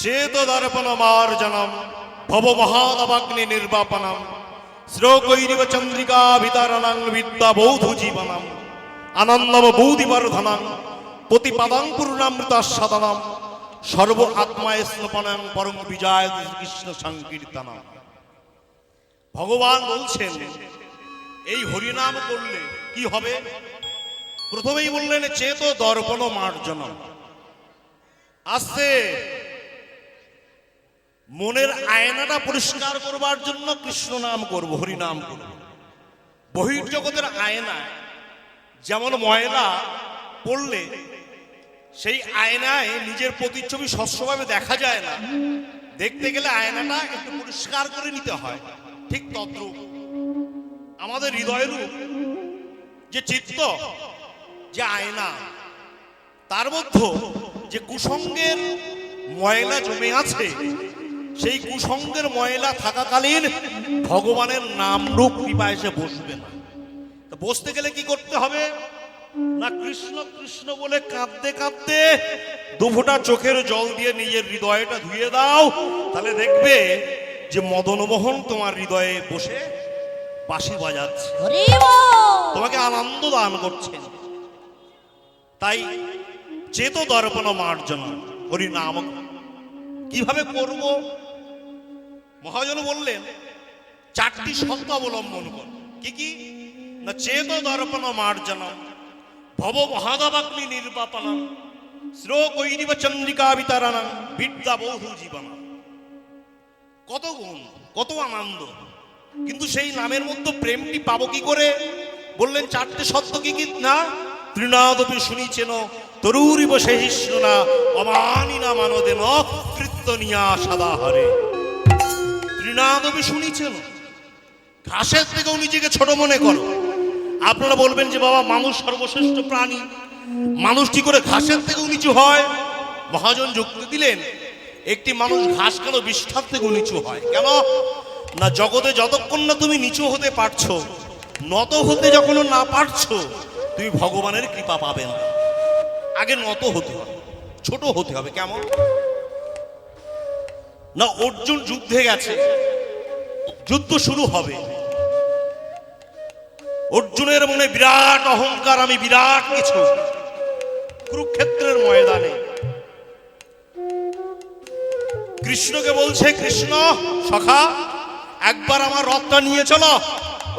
চেত দর্পণ মার্জনম ভব মহাদবাগ্নি নির্বাপনম শ্রোকৈরিব চন্দ্রিকা বিতরণং বিদ্যা বৌধু জীবনম আনন্দম বৌদিবর্ধনম প্রতিপাদং পূর্ণামৃতাস্বাদনম সর্ব আত্মায় স্নপনং পরম বিজয় কৃষ্ণ সংকীর্তনম। ভগবান বলছেন এই হরিনাম করলে কি হবে? প্রথমেই বললেন চেত দর্পণ মার্জনম। আসছে মনের আয়নাটা পরিষ্কার করবার জন্য কৃষ্ণ নাম করব, হরিনাম করব। বহির্জগতের আয়না যেমন ময়লা পড়লে সেই আয়নায় নিজের প্রতিচ্ছবি স্বচ্ছভাবে দেখা যায় না, দেখতে গেলে আয়নাটা একটু পরিষ্কার করে নিতে হয়। ঠিক তদ্রূপ আমাদের হৃদয়ের যে চিত্ত, যে আয়না, তার মধ্যে যে কুসঙ্গের ময়লা জমে আছে, সেই কুসঙ্গের ময়লা থাকাকালীন ভগবানের নাম রূপ কৃপা এসে বসবে না। বসতে গেলে কি করতে হবে না, কৃষ্ণ কৃষ্ণ বলে কাঁদতে কাঁদতে দুফোঁটা চোখের জল দিয়ে নিজের হৃদয়টা ধুয়ে দাও, তাহলে দেখবে যে মদনমোহন তোমার হৃদয়ে বসে বাঁশি বাজাচ্ছে, তোমাকে আনন্দ দান করছেন। তাই চেত দর্পণ মার্জন হরিনাম কিভাবে করব? মহাজন বললেন চারটি শর্ত অবলম্বন কর। কি কি না, চেত দর্পণ মার্জন ভব মহাদবাগ্নি নির্বাপনম শ্রোকৈরিব চন্দ্রিকা বিতরণং বিদ্যা বৌধু জীবন। কত গুণ, কত আনন্দ, কিন্তু সেই নামের মধ্যে প্রেমটি পাবো কি করে? বললেন চারটে শর্ত কি কি না, তৃণাদপি শুনিছেন তরুরিব সহিষ্ণুনা অমানিনা মানদেন কীর্তনিয়া সদা হরে। তৃণাদপি শুনিছেন, ঘাসের থেকেও নিজেকে ছোট মনে করো। আপনারা বলবেন যে বাবা মানুষ সর্বশ্রেষ্ঠ প্রাণী, মানুষ কি করে ঘাসের থেকেও নিচু হয়? মহাজন যুক্তি দিলেন একটি মানুষ ঘাস কেন বিষ্ঠার থেকেও নিচু হয়? কেন না, জগতে যতক্ষণ না তুমি নিচু হতে পারছো, নত হতে যখন না পারছো, তুমি ভগবানের কৃপা পাবে না। আগে নত হতে হবে, ছোট হতে হবে। কেমন না, অর্জুন যুদ্ধে গেছে, যুদ্ধ শুরু হবে, অর্জুনের মনে বিরাট অহংকার, আমি বিরাট কিছু। কুরুক্ষেত্রের ময়দানে কৃষ্ণকে বলছে, কৃষ্ণ সখা একবার আমার রথটা নিয়ে চলো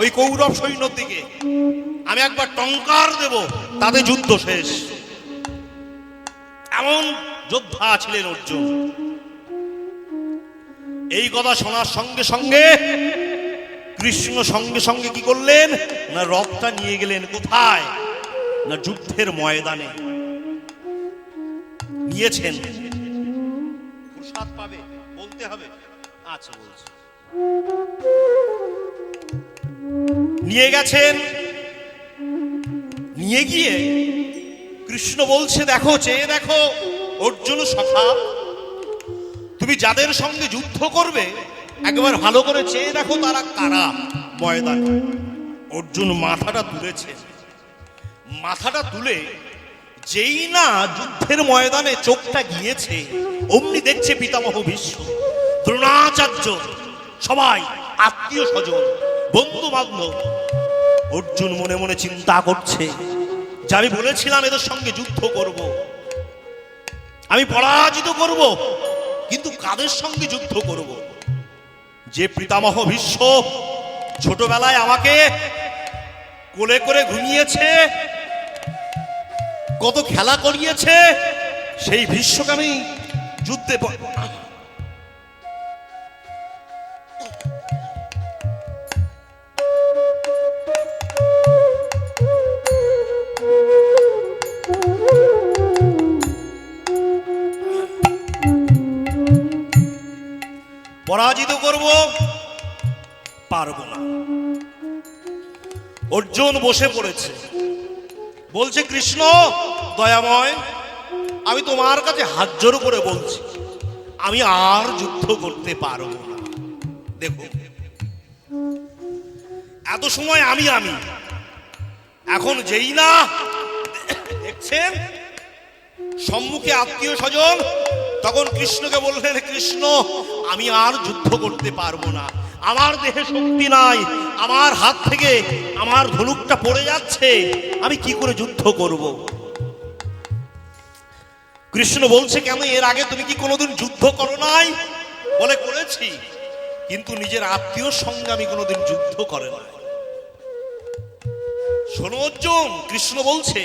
ওই কৌরব সৈন্যর দিকে, আমি একবার টঙ্কার দেব, তাতে যুদ্ধ শেষ। এমন যোদ্ধা ছিলেন অর্জুন। এই কথা শোনার সঙ্গে সঙ্গে কৃষ্ণ সঙ্গে সঙ্গে কি করলেন না, রথটা নিয়ে গেলেন কোথায় না, যুদ্ধের ময়দানে নিয়েছেন। প্রসাদ পাবে, বলতে হবে। আচ্ছা বলছি, নিয়ে গেছেন। নিয়ে গিয়ে কৃষ্ণ বলছে, দেখো, চেয়ে দেখো অর্জুন সখা, তুমি যাদের সঙ্গে যুদ্ধ করবে একবার ভালো করে চেয়ে দেখো তারা কারা ময়দানে। অর্জুন মাথাটা তুলেছে, মাথাটা তুলে যেই না যুদ্ধের ময়দানে চোখটা গিয়েছে, অমনি দেখছে পিতামহ ভীষ্ম, দ্রোণাচার্য, সবাই আত্মীয় স্বজন, বন্ধু বান্ধব। অর্জুন মনে মনে চিন্তা করছে যে আমি বলেছিলাম এদের সঙ্গে যুদ্ধ করব, আমি পরাজিত করব, কিন্তু কাদের সঙ্গে যুদ্ধ করব? যে পিতামহ ভীষ্ম ছোটবেলায় আমাকে কোলে করে ঘুমিয়েছে, কত খেলা করিয়েছে, সেই ভীষ্মকে আমি যুদ্ধে পরাজিত করব পারবো না। অর্জুন বসে পড়েছে, বলছে, কৃষ্ণ দয়াময়, আমি তোমার কাছে হাত জোর করে বলছি, আমি আর যুদ্ধ করতে পারবো না। দেখো এত সময় আমি এখন যেই না দেখছেন সম্মুখে আত্মীয় স্বজন তখন কৃষ্ণকে বললেন, কৃষ্ণ আমি আর যুদ্ধ করতে পারবো না, আমার দেহে শক্তি নাই, আমার হাত থেকে আমার ধনুকটা পড়ে যাচ্ছে, আমি কি করে যুদ্ধ করব? কৃষ্ণ বলছে, কেন এর আগে তুমি কি কোনোদিন যুদ্ধ করো নাই? বলে, করেছি, কিন্তু নিজের আত্মীয়র সঙ্গে আমি কোনোদিন যুদ্ধ করে নাই। শোনো অর্জুন, কৃষ্ণ বলছে,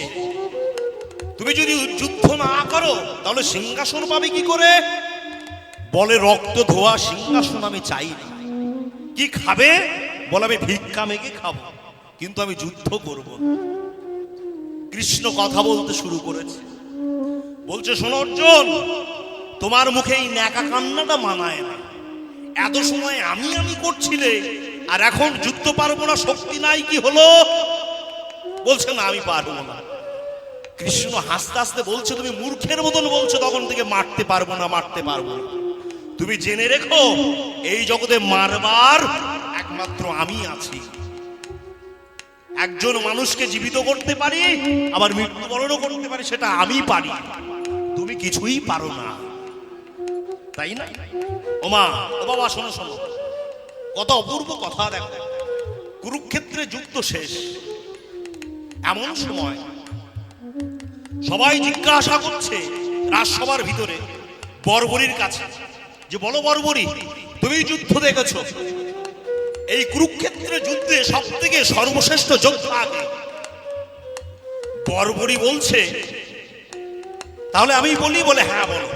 তুমি যদি যুদ্ধ না করো তাহলে সিংহাসন পাবে কি করে? বলে, রক্ত ধোয়া সিংহাসন আমি চাই না। কি খাবে? বলে, আমি ভিক্ষা মেঘে খাবো, কিন্তু আমি যুদ্ধ করব। কৃষ্ণ কথা বলতে শুরু করেছে, বলছে, শোনো অর্জুন, তোমার মুখে এই ন্যাকা কান্নাটা মানায় না। এত সময় আমি করছিলে, আর এখন যুদ্ধ পারবো না, শক্তি নাই, কি হলো? বলছে, না আমি পারবো না। কৃষ্ণ হাসতে হাসতে বলছে, তুমি মূর্খের মতন বলছো তখন থেকে, মারতে পারবো না, মারতে পারবো না। তুমি জেনে রেখো, এই জগতে মারবার একমাত্র আমি আছি। একজন মানুষকে জীবিত করতে পারি, আবার মৃত্যুবরণও করতে পারি, সেটা আমি পারি, তুমি কিছুই পারো না, তাই না? ওমা, ও বাবা, শোনো শোনো, কত অপূর্ব কথা। দেখো, কুরুক্ষেত্রে যুদ্ধ শেষ, এমন সময় সবাই জিজ্ঞাসা করছে রাজসভার ভিতরে বর্বরীর কাছে, যে বলো বর্বরী, তুমি যুদ্ধ দেখেছো, এই কুরুক্ষেত্রে যুদ্ধে সব থেকে সর্বশ্রেষ্ঠ যোদ্ধা আগে। বর্বরী বলছে, তাহলে আমি বলি? বলে, হ্যাঁ বলো।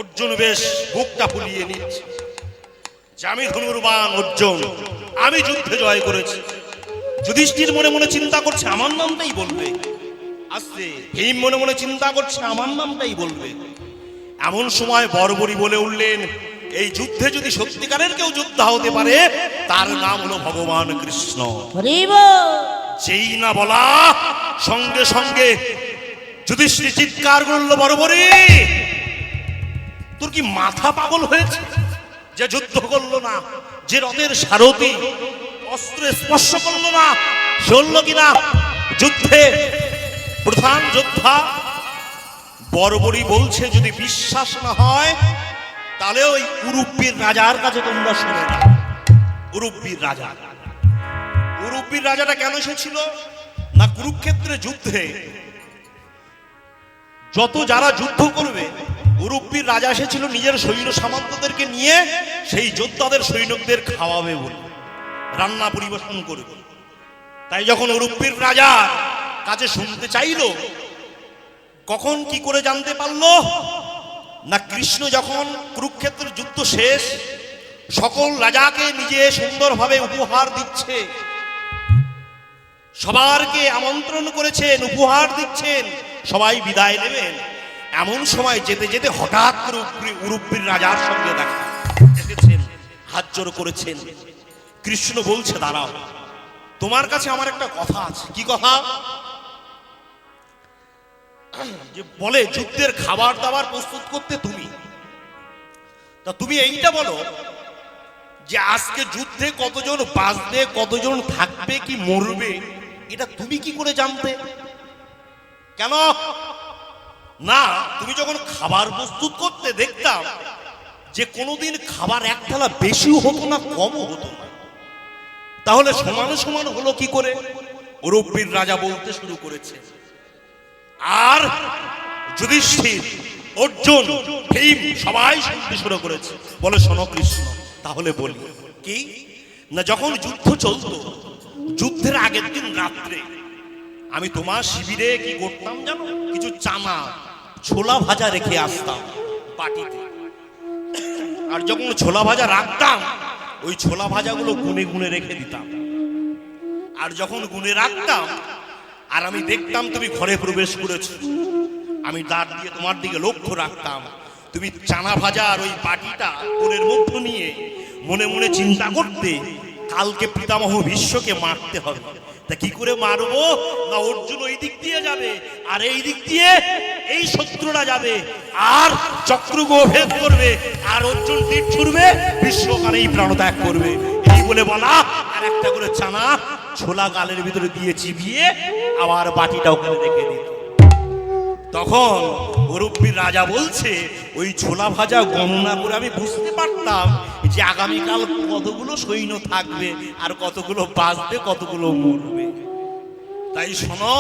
অর্জুন বেশ বুকটা ফুলিয়ে নিচ্ছে, যে আমি ধনুর্বান অর্জুন, আমি যুদ্ধে জয় করেছি। যুধিষ্ঠির মনে মনে চিন্তা করছে, আমার নামটাই বলবে। আসছে ভীম মনে মনে চিন্তা করছে, আমার নামটাই বলবে। এমন সময় বর্বরী বলে উঠলেন, এই যুদ্ধে যদি সত্যিকারের কেউ যোদ্ধা হতে পারে, তার নাম হলো ভগবান কৃষ্ণ। যেই না বলা, সঙ্গে সঙ্গে যুধিষ্ঠির চিৎকার করলো, বর্বরী, তোর কি মাথা পাগল হয়েছে? যে যুদ্ধ করলো না, যে রথের সারথি অস্ত্রে স্পর্শ করলো না, চললো কিনা যুদ্ধে প্রধান যোদ্ধা? বর্বরী বলছে, যদি বিশ্বাস না হয় তাহলে ওই উরুব্বির রাজার কাছে তোমরা শুনে না। উরুব্বির রাজা, উরুব্বির রাজাটা কেন এসেছিল না, কুরুক্ষেত্রে যুদ্ধে যত যারা যুদ্ধ করবে, উরুব্বির রাজা এসেছিল নিজের সৈন্য সামন্তদেরকে নিয়ে সেই যোদ্ধাদের সৈনিকদের খাওয়াবে বলে, রান্না পরিবেশন করবে। তাই যখন উরুব্বির রাজা কাছে শুনতে চাইলো, কখন কি করে জানতে পারলো না, কৃষ্ণ যখন কুরুক্ষেত্রের যুদ্ধ শেষ, সকল রাজাকে নিজে সুন্দরভাবে উপহার দিচ্ছে, সবারকে আমন্ত্রণ করেছেন, উপহার দিচ্ছেন, সবাই বিদায় নেবেন। এমন সময় যেতে যেতে হঠাৎ করে উরুব্বির রাজার সঙ্গে দেখা এসেছেন, হাত জোর করেছেন। কৃষ্ণ বলছে, দাঁড়াও, তোমার কাছে আমার একটা কথা আছে। কি কথা? যে বলে, যুদ্ধের খাবার দাবার প্রস্তুত করতে তুমি, তা তুমি এইটা বলো যে আজকে যুদ্ধে কতজন বাঁচবে, কতজন থাকবে, কি মরবে, এটা তুমি কি করে জানতে? কেন না, তুমি যখন খাবার প্রস্তুত করতে দেখতাম যে কোনোদিন খাবার এক থালা বেশিও হতো না, কমও হতো না, তাহলে সমান সমান হলো কি করে? উরুব্বির রাজা বলতে শুরু করেছে। আর যুধিষ্ঠির, অর্জুন, ভীম সবাই শুনতে শুরু করেছে। বলে, শোনো কৃষ্ণ, তাহলে বলি কি না, যখন যুদ্ধ চলতো, যুদ্ধের আগের দিন রাত্রে আমি তোমার শিবিরে কি করতাম জানো? কিছু চানা ছোলা ভাজা রেখে আসতাম বাটিতে, আর যখন ছোলা ভাজা রাখতাম, ওই ছোলা ভাজাগুলো গুনে গুনে রেখে দিতাম। আর যখন গুনে রাখতাম, আর আমি দেখতাম তুমি ঘরে প্রবেশ করেছো, আমি দাঁত দিয়ে তোমার দিকে লক্ষ্য রাখতাম। তুমি চানা ভাজা আর ওই বাটিটা কোলের মধ্যে নিয়ে মনে মনে চিন্তা করতে, কালকে পিতামহ ভীষ্মকে মারতে হবে। তা কি করে মারবো না, অর্জুন ওই দিক দিয়ে যাবে, আর এই দিক দিয়ে এই শত্রুরা যাবে, আর চক্রগো ভেদ করবে, আর অর্জুন তীর ছুড়বে, ভীষ্মকার এই প্রাণত্যাগ করবে। এই বলে বলা, আর একটা করে চানা ছোলা গালের ভিতরে দিয়ে চিবিয়ে আবার বাটিটা ওখানে রেখে দিত। তখন মুরব্বীর রাজা বলছে, ওই ছোলা ভাজা গণনা করে আমি বুঝতে পারতাম যে আগামীকাল কতগুলো সৈন্য থাকবে আর কতগুলো বাঁচবে কতগুলো মরবে। তাই শোনো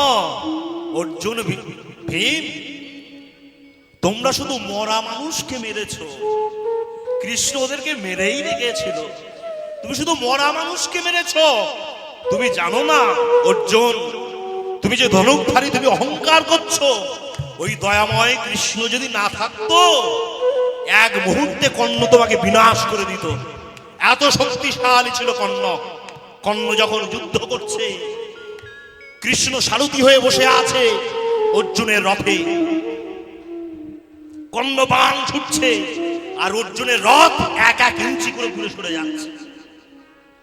অর্জুন ভীম, তোমরা শুধু মরা মানুষকে মেরেছো, কৃষ্ণ ওদেরকে মেরেই রেখেছিল। তুমি শুধু মরা মানুষকে মেরেছো। তুমি জানো না অর্জুন, তুমি যে ধনুকধারী, তুমি অহংকার করছো। ওই দয়াময় কৃষ্ণ যদি না থাকতো, এক মুহূর্তে কর্ণ তোমাকে বিনাশ করে দিত। এত শক্তিশালী ছিল কর্ণ। কর্ণ যখন যুদ্ধ করছে, কৃষ্ণ সারথি হয়ে বসে আছে অর্জুনের রথে, কর্ণ বাণ ছুটছে আর অর্জুনের রথ এক এক ইঞ্চি করে দূরে সরে যাচ্ছে।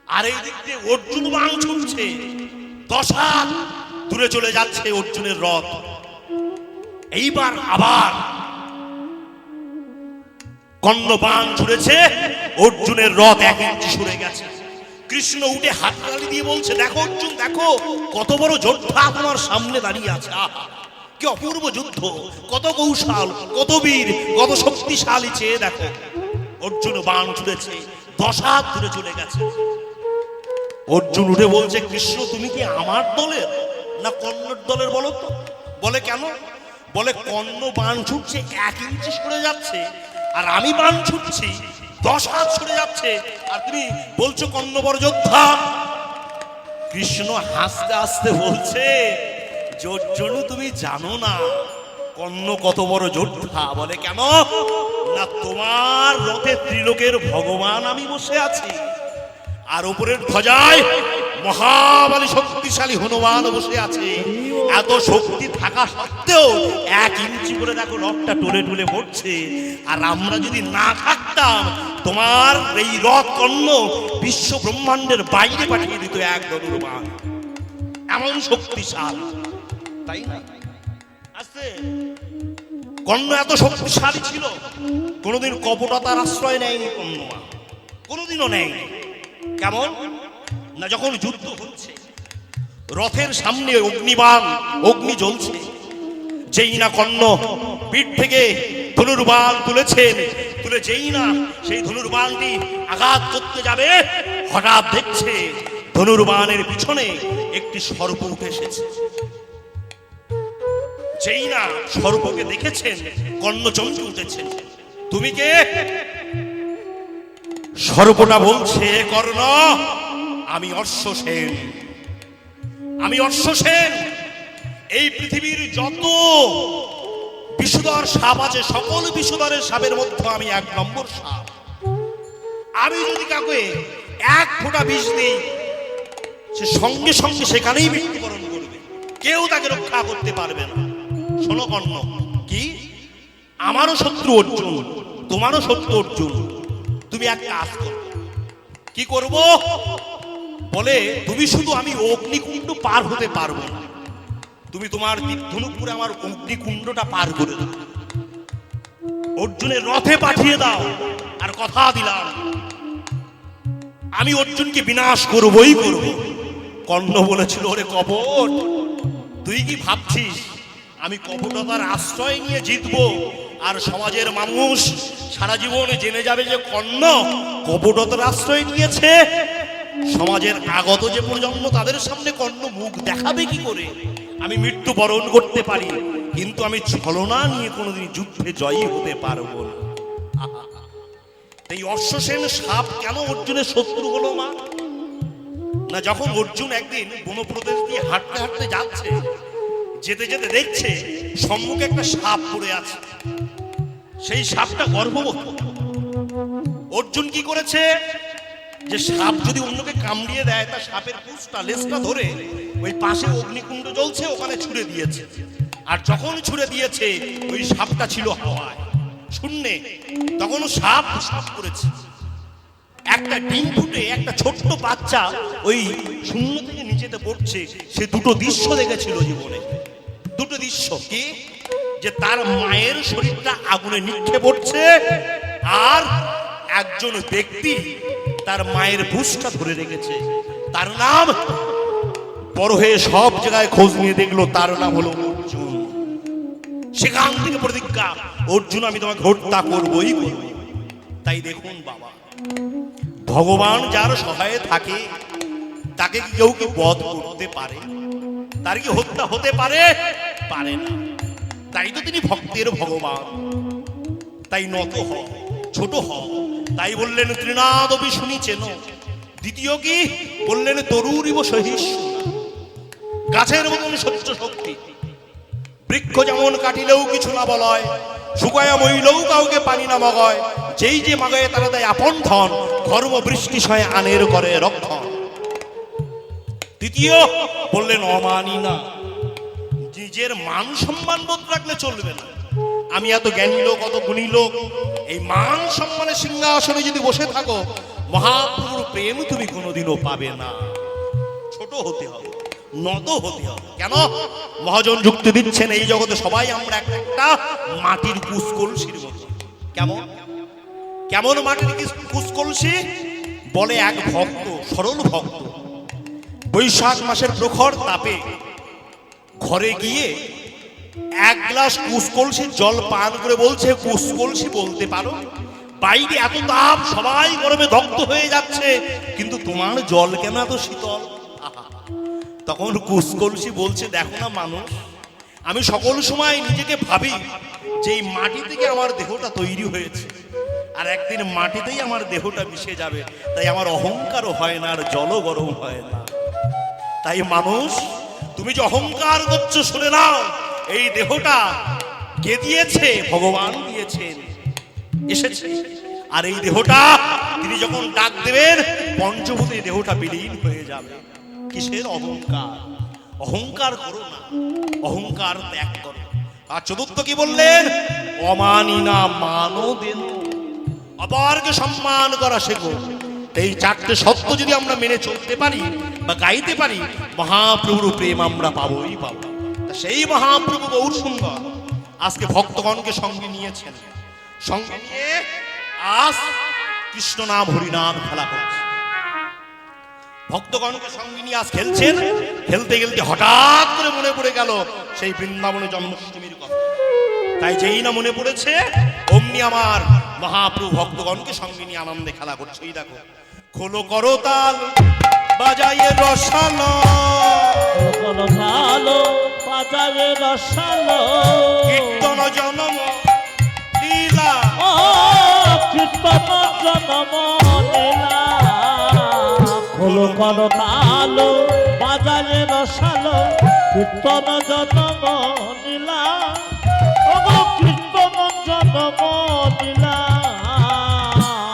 আর এই দিক দিয়ে অর্জুন বাণ ছুটছে, 10 হাত দূরে চলে যাচ্ছে অর্জুনের রথ। এইবার আবার কর্ণ বাণ ছুড়েছে, অর্জুনের রথ 1 ইঞ্চি সরে গেছে। কৃষ্ণ উঠে হাততালি দিয়ে বলছে, দেখো অর্জুন, দেখো কত বড় যোদ্ধা তোমার সামনে দাঁড়িয়ে আছে। আহা, কি অপূর্ব যুদ্ধ, কত কৌশল, কত বীর, কত শক্তিশালী, চেয়ে দেখো। অর্জুন বাণ ছুড়েছে, 10 হাত দূরে চলে গেছে। অর্জুন উঠে বলছে, কৃষ্ণ তুমি কি আমার দলের না কর্ণের দলের বলো তো? বলে কেন? বলে কর্ণ বাণ ছুটছে 1 ইঞ্চি সরে যাচ্ছে, আর আমি বাণ ছুটছি 10 হাত সরে যাচ্ছে, আর তুমি বলছো কর্ণ বড় যোদ্ধা। কৃষ্ণ হাসতে হাসতে বলছে, অর্জুন তুমি জানো না কর্ণ কত বড় যোদ্ধা। বলে কেন? না তোমার রথে ত্রিলোকের ভগবান আমি বসে আছি, আর উপরের ধ্বজায় মহাবলী শক্তিশালী হনুমান বসে আছে। এত শক্তি থাকা সত্ত্বেও 1 ইঞ্চি করে দেখো রথটা টলে টলে পড়ছে। আর আমরা যদি না থাকতাম, তোমার এই রথ কর্ণ বিশ্ব ব্রহ্মাণ্ডের বাইরে পাঠিয়ে দিত এক ধনুর্বাণ। এমন শক্তিশালী, তাই না? আস্তে কর্ণ এত শক্তিশালী ছিল, কোনোদিন কপটতার আশ্রয় নেয়নি কর্ণ, কোনোদিনও নেয়নি। কেমন না, যখন যুদ্ধ হচ্ছে, রথের সামনে অগ্নিবাণ, অগ্নি জ্বলছে, যেই না কর্ণ পিঠ থেকে ধনুর্বাণ তুলেছেন, তুলে যেই না সেই ধনুর্বাণটি আঘাত করতে যাবে, হঠাৎ দেখছে ধনুর্বাণের পিছনে একটি সর্প উঠে এসেছে। যেই না সর্পকে দেখেছেন, কর্ণ চমকে উঠেছেন। তুমি কে? সর্পটা বলছে, কর্ণ আমি অশ্বসেন, আমি অশ্বসেন। এই পৃথিবীর যত বিষধর সাপ আছে, সকল বিষধরের সাপের মধ্যে আমি 1 নম্বর সাপ। আমি যদি কাউকে 1 ফোঁটা বিষ দিই, সে সঙ্গে সঙ্গে সেখানেই মৃত্যুবরণ করবে, কেউ তাকে রক্ষা করতে পারবে না। শোনো কর্ণ, কি আমারও শত্রু অর্জুন, তোমারও শত্রু অর্জুন। তুমি এক কাজ করো। কি করব? বলে তুমি শুধু, আমি অগ্নিকুণ্ড পার হতে পারবো না, তুমি তোমার ধনুক করে আমার অগ্নিকুণ্ডটা পার করে দাও, অর্জুনের রথে পাঠিয়ে দাও। আর কথা দিলাম, আমি অর্জুনকে বিনাশ করবই করব। কর্ণ বলেছিল, ওরে কপট, তুই কি ভাবছিস আমি কপটতার আশ্রয় নিয়ে জিতবো? আর সমাজের মানুষ সারা জীবনে জেনে যাবে যে কর্ণ কপটতার আশ্রয় নিয়েছে। সমাজের আগত যে প্রজন্ম, তাদের সামনে কর্ণ মুখ দেখাবে কি করে? আমি মৃত্যু বরণ করতে পারি, কিন্তু আমি ছলনা নিয়ে কোনোদিন যুদ্ধে জয়ী হতে পারবো না। এই অশ্বসেন সাপ কেন অর্জুনের শত্রু হলো মা? না, যখন অর্জুন একদিন বনপ্রদেশ দিয়ে হাঁটতে হাঁটতে যাচ্ছে, যেতে যেতে দেখছে সম্মুখে একটা সাপ পড়ে আছে। সেই সাপটা গর্ভবতী। অর্জুন কি করেছে, যে সাপ যদি অন্যকে কামড়িয়ে দেয়, তা সাপের পুঁছটা, লেজটা ধরে ওই পাশে অগ্নিকুণ্ড জ্বলছে ওখানে ছুঁড়ে দিয়েছে। আর যখন ছুঁড়ে দিয়েছে, ওই সাপটা ছিল হাওয়ায়, শূন্যে। তখন সাপ সাপ করেছে, একটা ডিম ফুটে একটা ছোট্ট বাচ্চা ওই শূন্য থেকে নিচেতে পড়ছে। সে 2টো দৃশ্য দেখেছিল জীবনে। 2টো দৃশ্য কি? যে তার মায়ের শরীরটা আগুনে নিক্ষেপ পড়ছে, আর একজন ব্যক্তি তার মায়ের বুঝটা ধরে রেখেছে। তার নাম, বড় হয়ে সব জায়গায় খোঁজ নিয়ে দেখলো, তার নাম হলো অর্জুন। সেখান থেকে প্রতিজ্ঞা, অর্জুন আমি তোমাকে হত্যা করবই করব। তাই দেখুন বাবা, ভগবান যার সহায়ে থাকে তাকে কি কেউ কি বধ করতে পারে? তার কি হত্যা হতে পারে? পারে না। তাই তো তিনি ভক্তের ভগবান। তাই নত হ, ছোট হ। তাই বললেন তৃণাদপি শুনিছেন। দ্বিতীয় কি বললেন? তরুরিব সহিষ্ণু, গাছের মতন সহ্য শক্তি। বৃক্ষ যেমন কাটিলেও কিছু না বলয়, শুকায়া মইলেও কাউকে পানি না মগয়। যেই যে মাগায় তারা দেয় আপন ধন, ধর্ম বৃষ্টি সয় আনের করে রক্ষণ। তৃতীয় বললেন অমানি না, নিজের মান সম্মান বোধ রাখলে চলবে না। আমি এত জ্ঞানী লোক, অত গুণী লোক, এই মান সম্মানের সিংহাসনে যদি বসে থাকো, মহাপ্রভুর প্রেম তুমি কোনোদিনও পাবে না। ছোট হতে হবে, নত হতে হবে। কেন? মহাজন যুক্তি দিচ্ছেন, এই জগতে সবাই আমরা একটা মাটির কুসকলসির মতো। কেমন কেমন মাটির কুসকলসি? বলে এক ভক্ত, সরল ভক্ত, বৈশাখ মাসের প্রখর তাপে ঘরে গিয়ে এক গ্লাস কুসকলসির জল পান করে বলছে, কুসকলসি বলতে পারো? বাইরে এত তাপ, সবাই গরমে দগ্ধ হয়ে যাচ্ছে, কিন্তু তোমার জল কেন এত শীতল? তখন কুসকলসি বলছে, দেখো না মানুষ, আমি সকল সময় নিজেকে ভাবি যে এই মাটি থেকে আমার দেহটা তৈরি হয়েছে, আর একদিন মাটিতেই আমার দেহটা মিশে যাবে। তাই আমার অহংকারও হয় না, আর জলও গরম হয় না। তাই মানুষ, তুমি যে অহংকার করছো শুনে নাও, এই দেহটা কে দিয়েছে? ভগবান দিয়েছেন, এসেছে। আর এই দেহটা তিনি যখন ডাক দেবেন, পঞ্চভূতে দেহটা বিলীন হয়ে যাবে। কিসের অহংকার? অহংকার করো না, অহংকার ত্যাগ করো। আর চতুর্থ কি বললেন? অমানি না মানো দেন, অপরকে সম্মান করা শেখো। এই চারটে সত্য যদি আমরা মেনে চলতে পারি বা গাইতে পারি, মহাপ্রভুর প্রেম আমরা পাবোই পাবো। সেই মহাপ্রভু গৌর সুন্দর আজকে ভক্তগণকে সঙ্গে নিয়েছেন, সঙ্গে নিয়ে আজ কৃষ্ণ নাম হরিনাম খেলা করছে। ভক্তগণকে সঙ্গে নিয়ে আজ খেলছেন। খেলতে খেলতে হঠাৎ করে মনে পড়ে গেল সেই বৃন্দাবনে জন্মাষ্টমীর কথা। তাই যেই না মনে পড়েছে, অমনি আমার মহাপ্রভু ভক্তগণকে সঙ্গে নিয়ে আনন্দে খেলা করছে। এই দেখো, খোলো করতাল বাজায়ে রসালো, বাজায়ে রসালো, কীর্তন জনম লীলা, ও কীর্তন জনম লীলা। খোলো করতালো বাজায়ে রসালো, কীর্তন জনম লীলা, ও কীর্তন জনম লীলা।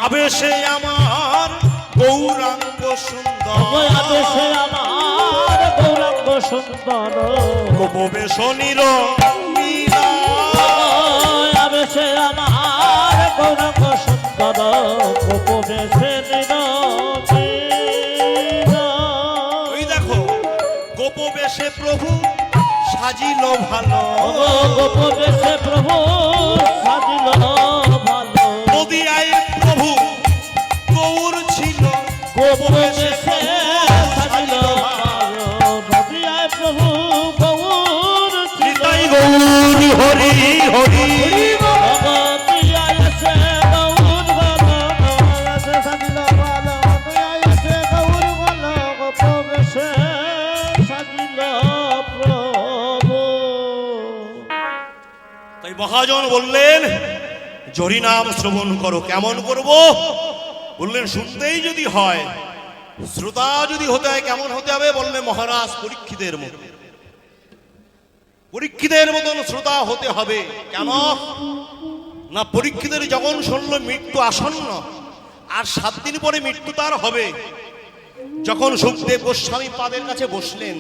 আবেশে আমার গৌরাঙ্গ সুন্দর, আবেশে আমার গৌরাঙ্গ সুন্দর, গোপবেশনীর লীলা। আবেশে আমার গৌরাঙ্গ সুন্দর, গোপবেশনীর লীলা। ওই দেখো, গোপবেশে প্রভু সাজিল ভালো, গোপবেশে প্রভু সাজিল ভালো। নদিয়ায় প্রভু গৌর ছিল, গোপবেশে সাজিল ভালো, নদিয়ায় প্রভু গৌর ছিল। নিতাই গৌর হরি হরি, নদিয়ায় এসে গৌর ভালো, নদিয়ায় সাজিল ভালো, নদিয়ায় এসে গৌর ভালো, গোপবেশে সাজিল প্রভু। তাই মহাজন বললেন, হরি নাম শ্রবণ করো। কেমন করব? বললেন, শুনতেই যদি হয়, শ্রোতা যদি হতে হয়, কেমন হতে হবে? বললেন, মহারাজ পরীক্ষিতের মতো, পরীক্ষিতের মতন শ্রোতা হতে হবে। কেন না? পরীক্ষিতের যখন শুনল মৃত্যু আসন্ন, আর 7 দিন পরে মৃত্যু তার হবে, যখন সুখদেব গোস্বামী পাদের কাছে বসলেন,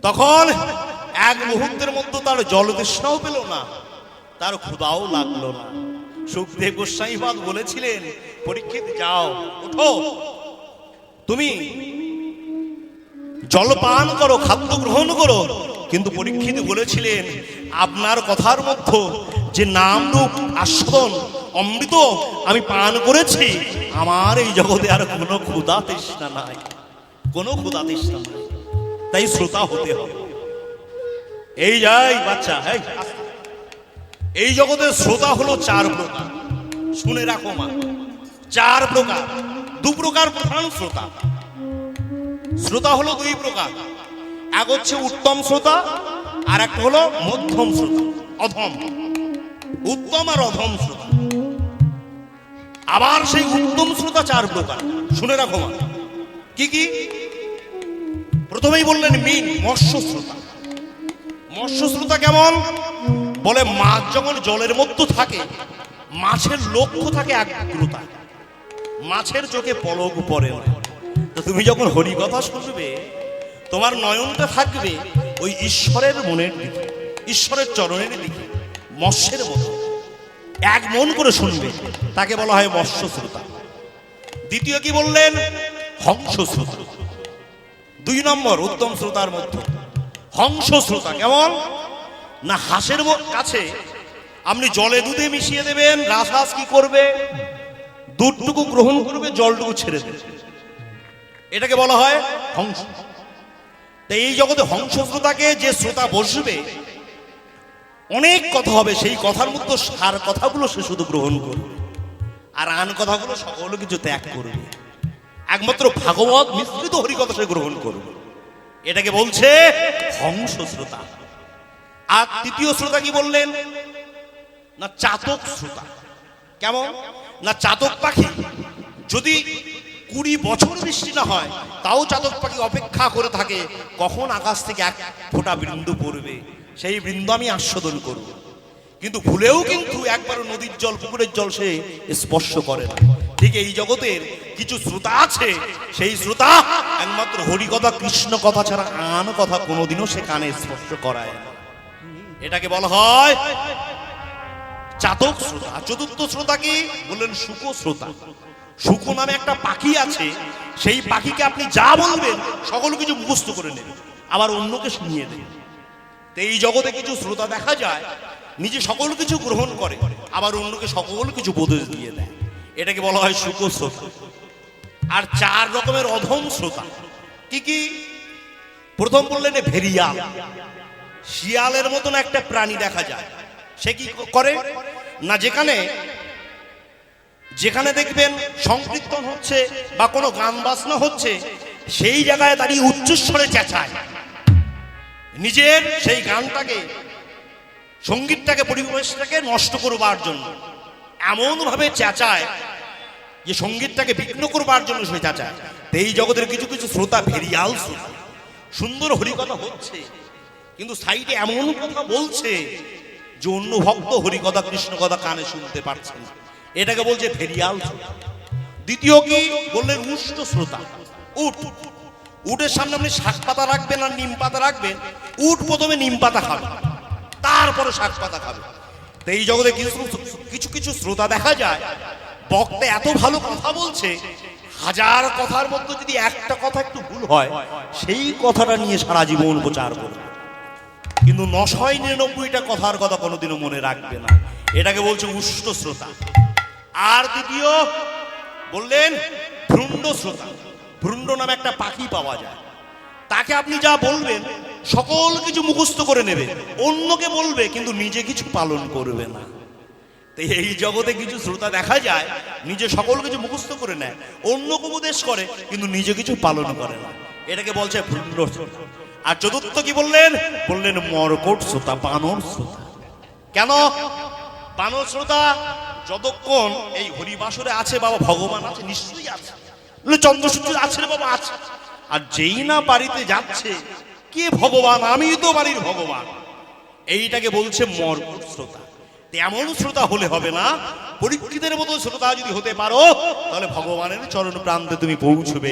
তখন এক মুহূর্তের মধ্যে তার জল তৃষ্ণাও পেল না, তার ক্ষুধাও লাগলো না। সুখদেব গোস্বামী পাদ বলেছিলেন, পরীক্ষিত যাও, ওঠো, তুমি জল পান করো, খাদ্য গ্রহণ করো। কিন্তু পরীক্ষিত বলেছিলেন, আপনার কথার মধ্যে যে নাম রূপ আস্বাদন অমৃত আমি পান করেছি, আমার এই জগতে আর কোনো ক্ষুধা তৃষ্ণা নাই, কোনো ক্ষুধা তৃষ্ণা নাই। তাই শ্রোতা হতে হবে। এই যাই বাচ্চা, এই জগতের শ্রোতা হলো 4 প্রকার। শুনে রাখো মা, 4 প্রকার। 2 প্রকার প্রধান শ্রোতা। শ্রোতা হলো 2 প্রকার। এক হচ্ছে উত্তম শ্রোতা, আর একটা হলো মধ্যম শ্রোতা, অধম। উত্তম আর অধম শ্রোতা। আবার সেই উত্তম শ্রোতা 4 প্রকার। শুনে রাখো মা, কি কি? প্রথমেই বললেন মীন, মৎস্য শ্রোতা। মৎস্য শ্রোতা কেমন? বলে মাছ যখন জলের মধ্যে থাকে, মাছের লক্ষ্য থাকে একাগ্রতা, মাছের চোখে পলক পড়ে না। তো তুমি যখন হরি কথা শুনবে, তোমার নয়নটা থাকবে ওই ঈশ্বরের মনের দিকে, ঈশ্বরের চরণের দিকে, মৎস্যের মতো এক মন করে শুনবে, তাকে বলা হয় মৎস্য শ্রোতা। দ্বিতীয় কি বললেন? হংস শ্রোতা। 2 নম্বর উত্তম শ্রোতার মধ্যে হংস শ্রোতা। কেমন না? হাঁসের কাছে আপনি জলে দুধে মিশিয়ে দেবেন, রাজহাঁস কি করবে? দুধটুকু গ্রহণ করবে, জলটুকু ছেড়ে দেবে। এটাকে বলা হয় হংস। তো এই জগতে হংস শ্রোতাকে যে শ্রোতা বসবে, অনেক কথা হবে, সেই কথার মধ্যে সার কথাগুলো সে শুধু গ্রহণ করবে, আর আন কথাগুলো সকল কিছু ত্যাগ করবে। একমাত্র ভাগবত মিশ্রিত হরিকথা সে গ্রহণ করবে। এটাকে বলছে হংস শ্রোতা। আর তৃতীয় শ্রোতা কি বললেন? না চাতক শ্রোতা। কেমন না? চাতক পাখি যদি 20 বছর বৃষ্টি না হয়, তাও চাতক পাখি অপেক্ষা করে থাকে কখন আকাশ থেকে এক ফোঁটা বিন্দু পড়বে, সেই বিন্দু আমি আস্বাদন করব। কিন্তু ভুলেও কিন্তু একবারও নদীর জল, পুকুরের জল সে স্পর্শ করে না। ঠিক এই জগতের কিছু শ্রোতা আছে, সেই শ্রোতা একমাত্র হরিকথা, কৃষ্ণ কথা ছাড়া আন কথা কোনোদিনও সে কানে স্পর্শ করায় না। এটাকে বলা হয় চাতক শ্রোতা। চতুর্থ শ্রোতা কি বললেন? শুক শ্রোতা। শুক নামে একটা পাখি আছে, সেই পাখিকে আপনি যা বলবেন সকল কিছু মুখস্থ করে নেবে, আবার অন্যকে শুনিয়ে দেবে। তো এই জগতে কিছু শ্রোতা দেখা যায় নিজে সকল কিছু গ্রহণ করে, আবার অন্যকে সকল কিছু উপদেশ দিয়ে দেয়। এটাকে বলা হয় শুক শ্রোতা। আর 4 রকমের অধম শ্রোতা। কি কি? প্রথম বললেন ভেরিয়াল। শিয়ালের মতন একটা প্রাণী দেখা যায়, সে কি করে না? যেখানে দেখবেন সংকীর্তন হচ্ছে বা কোনো গান বাজনা হচ্ছে, সেই জায়গায় দাঁড়িয়ে উচ্চস্বরে চেঁচায়, নিজের সেই গানটাকে, সঙ্গীতটাকে, পরিবেশটাকে নষ্ট করবার জন্য এমন ভাবে চেঁচায় যে সঙ্গীতটাকে বিঘ্ন করবার জন্য সে চেঁচায়। এই জগতের কিছু কিছু শ্রোতা ভেরিয়াল শ্রোতা। সুন্দর হরিকথা হচ্ছে, কিন্তু সাইডে এমন কথা বলছে যে অন্য ভক্ত হরিকথা, কৃষ্ণ কথা কানে শুনতে পারছে না। এটাকে বলছে ভেরিয়াল শ্রোতা। দ্বিতীয় কি বললেন? উষ্ট শ্রোতা। উট। উটের সামনে আপনি শাক পাতা রাখবেন আর নিম পাতা রাখবেন, উট প্রথমে নিম পাতা খাবে, তারপরে শাক পাতা খাবে। তো এই জগতে কিছু কিছু শ্রোতা দেখা যায়, বক্তা এত ভালো কথা বলছে, 1000 কথার মধ্যে যদি একটা কথা একটু ভুল হয়, সেই কথাটা নিয়ে সারা জীবন প্রচার করবে, কিন্তু 999টা কথার কথা কোনোদিনও মনে রাখবে না। এটাকে বলছে উষ্ট শ্রোতা। আর দ্বিতীয় বললেন ভ্রুণ্ড শ্রোতা। ভ্রুণ্ড নামে একটা পাখি পাওয়া যায়, তাকে আপনি যা বলবেন সকল কিছু মুখস্থ করে নেবে, অন্যকে বলবে কিন্তু নিজে কিছু পালন করবে না। তো এই জগতে কিছু শ্রোতা দেখা যায় নিজে সকল কিছু মুখস্থ করে নেয়, অন্যকে উপদেশ করে কিন্তু নিজে কিছু পালন করে না। এটাকে বলছে ভ্রুণ্ড শ্রোতা। আর চতুর্থ কি বললেন? বললেন মর্কট শ্রোতা, বানর শ্রোতা। কেন বানর শ্রোতা? যতক্ষণ এই হরিবাসরে আছে বাবা, ভগবান আছে, নিশ্চয়ই আছে, চন্দ্রসূর্য আছে রে বাবা, আছে। আর যেই না বাড়িতে যাচ্ছে, কে ভগবান? আমি তো বাড়ির ভগবান। এইটাকে বলছে মর্কট শ্রোতা। এমন শ্রোতা হলে হবে না, পরীক্ষিতের মতো শ্রোতা যদি হতে পারো, তাহলে ভগবানের চরণ প্রান্তে তুমি পৌঁছবে।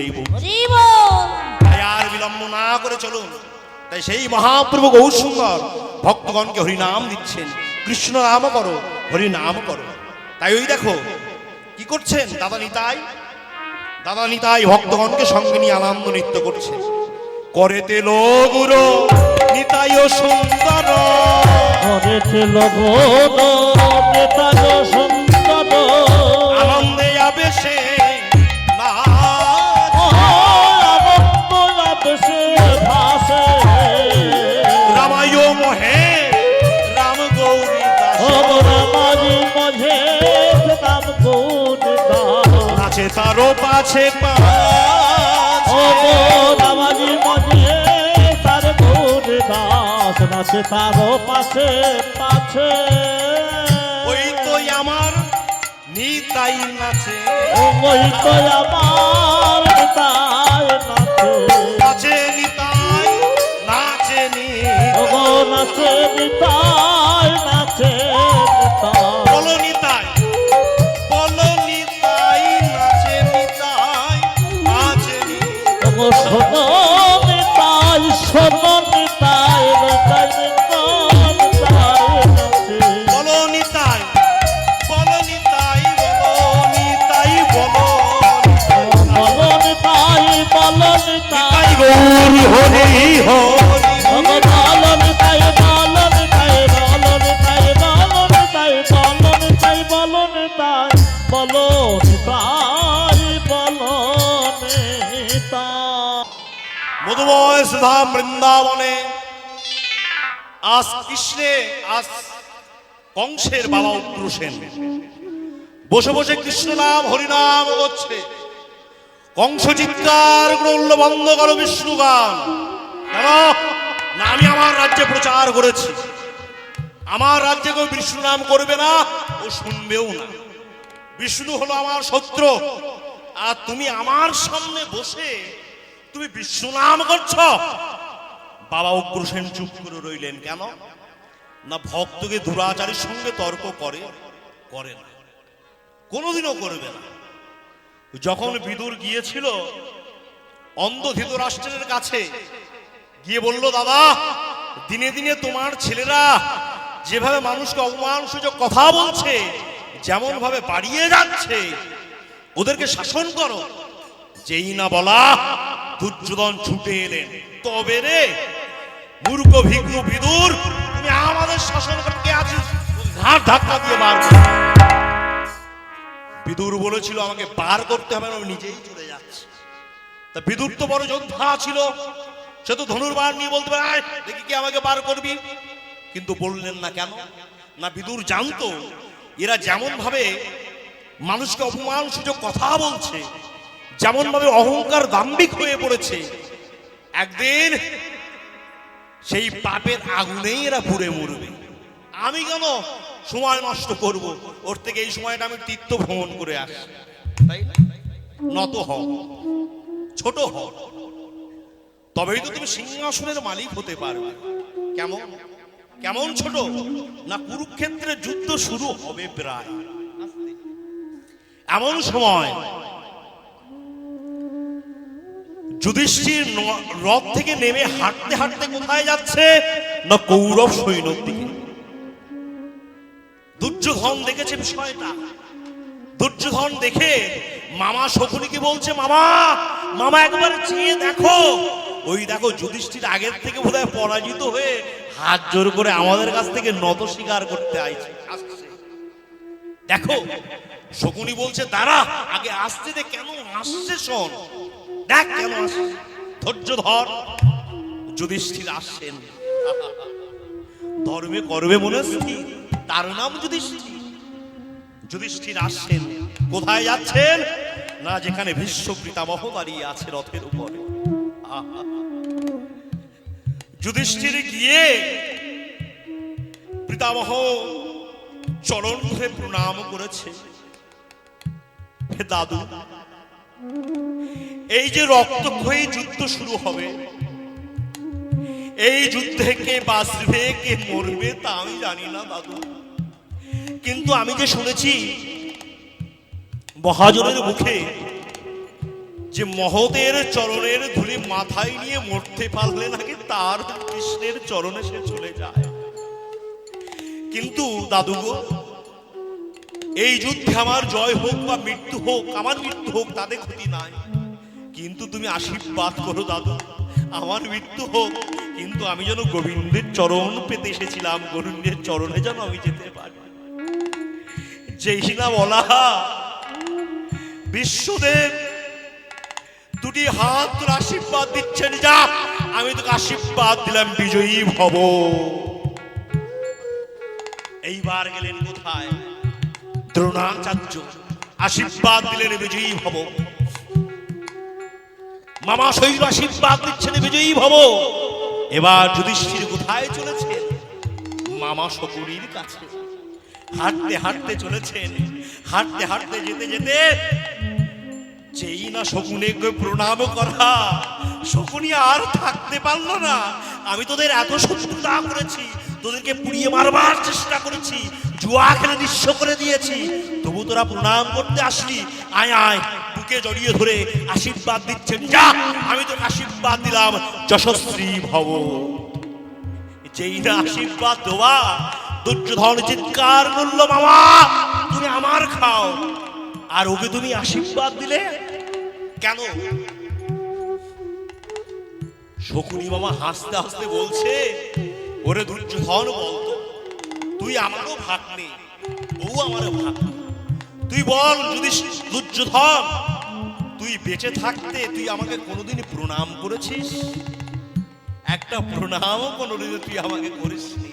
আর বিলম্ব না করে চলুন। তাই সেই মহাপ্রভু গৌরসুন্দর ভক্তগণকে হরিনাম দিচ্ছেন, কৃষ্ণ নাম করো, হরিনাম করো। তাই ওই দেখো কি করছেন দাদা নিতাই। দাদা নিতাই ভক্তগণকে সঙ্গে নিয়ে আনন্দ নৃত্য করছে। করেতে লোগুরো নিতাই সুন্দর, করেতে লোগুরো নিতাই সুন্দর, আনন্দে আবেশে রামায় মোহে রাম গৌরী দাস। নাচে তারও পাছে ও গো নামাজি মজে তার গৌর দাস নাচে তারও পাশে পাছে ওই তো আমার নিতাই নাচে ওই তো আমার তাই নাচে নাচে নিতাই নাচে ও গো নাচে নিতাই নাচে নিতাই বলো নিতাই নাচে নিতাই নাচে ও গো শোনো নিতাই শোনো নিতাই নিতাই নিতাই নাচে বলো নিতাই বলো নিতাই বলো নিতাই বলো নিতাই গৌর হরি হরি বলো নিতাই বলো নিতাই বলো নিতাই বলো নিতাই বলো নিতাই বলো নিতাই বলো নিতাই বলো নিতাই মধুময় সুধাম বৃন্দাবনে আজ কৃষ্ণে আজ কংসের বাবা উগ্রসেন বসে বসে কৃষ্ণ নাম হরিনাম করছে। কংস চিৎকার করল, বন্ধ করো বিষ্ণু গান। কেন না, আমি আমার রাজ্যে প্রচার করেছি, আমার রাজ্যে কেউ বিষ্ণু নাম করবে না, ও শুনবেও না। বিষ্ণু হলো আমার শত্রু, আর তুমি আমার সামনে বসে তুমি বিষ্ণু নাম করছ। বাবা উগ্রসেন চুপ করে রইলেন। কেন না, ভক্তকে দুরাচারীর সঙ্গে তর্ক করে না, কোনোদিনও করবে না। যখন বিদুর গিয়েছিল অন্ধ ধৃতরাষ্ট্রের কাছে, গিয়ে বলল, দাদা দিনে দিনে তোমার ছেলেরা যেভাবে মানুষকে অপমান সূচক কথা বলছে, যেমন ভাবে বাড়িয়ে যাচ্ছে, ওদেরকে শাসন করো। যেই না বলা দুর্যোধন ছুটে এলেন। তবে রে মূর্খ ভিগ্ন বিদুর, তুমি আমাদের শাসন করতে আছিস, ঘাট ধাক্কা দিয়ে বার কর। বিদুর বলেছিল আমাকে বার করতে হবে, আমি নিজেই চলে যাচ্ছি। তা বিদুর তো বড় যোদ্ধা ছিল, সে তো ধনুর্বাণ নিয়ে বলতে পারে, দেখি কি আমাকে বার করবি, কিন্তু বললেন না। কেন না, বিদুর জানতো এরা যেমন ভাবে মানুষকে অপমান সূচক কথা বলছে, যেমন ভাবে অহংকার দাম্ভিক হয়ে পড়েছে, একদিন সেই পাপের আগুনেই এরা পুড়ে মরবে। আমি কেন সময় নষ্ট করব, ওর থেকে এই সময়টা আমি তীর্থ ভ্রমণ করে আসি। তাই নত হও, ছোট হও, তবেই তো তুমি সিংহাসনের মালিক হতে পারবে। কেমন কেমন ছোট না, কুরুক্ষেত্রের যুদ্ধ শুরু হবে প্রায়। এমন সময় যুধিষ্ঠির রথ থেকে নেমে হাঁটতে হাঁটতে কোথায় যাচ্ছে না, কৌরব সৈন্যর দিকে। দুর্যোধন দেখেছে বিষয়টা। দুর্যোধন দেখে মামা শকুনিকে বলছে, মামা মামা একবার চেয়ে দেখো, ওই দেখো যুধিষ্ঠির আগের থেকে বোধহয় পরাজিত হয়ে হাত জোর করে আমাদের কাছ থেকে নত স্বীকার করতে আসছে। দেখো। শকুনি বলছে, দাঁড়া আগে আসতে দে, কেন আসছে শোন, দেখ কেন আসছে, ধৈর্য ধর। যুধিষ্ঠির আসছেন, ধর্মে করবে মনে স্থির, তার নাম যুধিষ্ঠির। যুধিষ্ঠির আসছেন, কোথায় যাচ্ছেন না, যেখানে ভীষ্ম পিতামহ দাঁড়িয়ে আছে রথের উপরে। যুধিষ্ঠির গিয়ে পিতামহ চরণ ধরে প্রণাম করেছে। হে দাদু, এই যে রক্তক্ষয়ী যুদ্ধ শুরু হবে, এই যুদ্ধে কে বাঁচবে কে মরবে তা আমি জানি না দাদু, কিন্তু আমি যে শুনেছি মহাজনের মুখে যে মহতের চরণের ধুলি মাথায় নিয়ে মরতে পারলে নাকি তার কৃষ্ণের চরণে সে চলে যায়। কিন্তু দাদু গো, এই যুদ্ধে আমার জয় হোক বা মৃত্যু হোক, আমার মৃত্যু হোক, তাতে ক্ষতি নাই, কিন্তু তুমি আশীর্বাদ করো দাদু, আমার মৃত্যু হোক, কিন্তু আমি যেন গোবিন্দের চরণ পেতে এসেছিলাম, গোবিন্দের চরণে যেন আমি যেতে পারি। যেই না বলা বিশ্বদেব দুটি হাত তোর আশীর্বাদ দিচ্ছেন, যা আমি তোকে আশীর্বাদ দিলাম, বিজয়ী ভব। এইবার গেলেন কোথায়, দ্রোণাচার্য। আশীর্বাদ দিলেন বিজয়ী ভব। মামা শৈল আশীর্বাদ দিচ্ছেন বিজয়ী ভব। এবার যুধিষ্ঠির কোথায় চলেছেন? মামা শকুনির কাছে। হাঁটতে হাঁটতে চলেছেন, হাঁটতে হাঁটতে যেতে যেতে যেই না শকুনিকে প্রণাম করা, শকুনি আর থাকতে পারলো না। আমি তোদের এত শত্রুতা করেছি, তোদেরকে পুড়িয়ে মারবার চেষ্টা করেছি, জুয়া খেলে নিঃস্ব করে দিয়েছি, তবু তোরা প্রণাম করতে আসলি। আয় আয়, বুকে জড়িয়ে ধরে আশীর্বাদ দিচ্ছেন। যা, আমি তোকে আশীর্বাদ দিলাম, যশস্বী ভব। যেই না আশীর্বাদ দেওয়া, দুর্যোধন চিৎকার করলো, মামা তুমি আমার খাও, আর ওকে তুমি আশীর্বাদ দিলে কেন? শকুনি মামা হাসতে হাসতে বলছে, ওরে দুর্যোধন বলতো, তুই আমারও ভাগ নেই, ও আমারও ভাগ। তুই বল যদি দুর্যোধন, তুই বেঁচে থাকতে তুই আমাকে কোনোদিন প্রণাম করেছিস? একটা প্রণামও কোনোদিন তুই আমাকে করিসনি।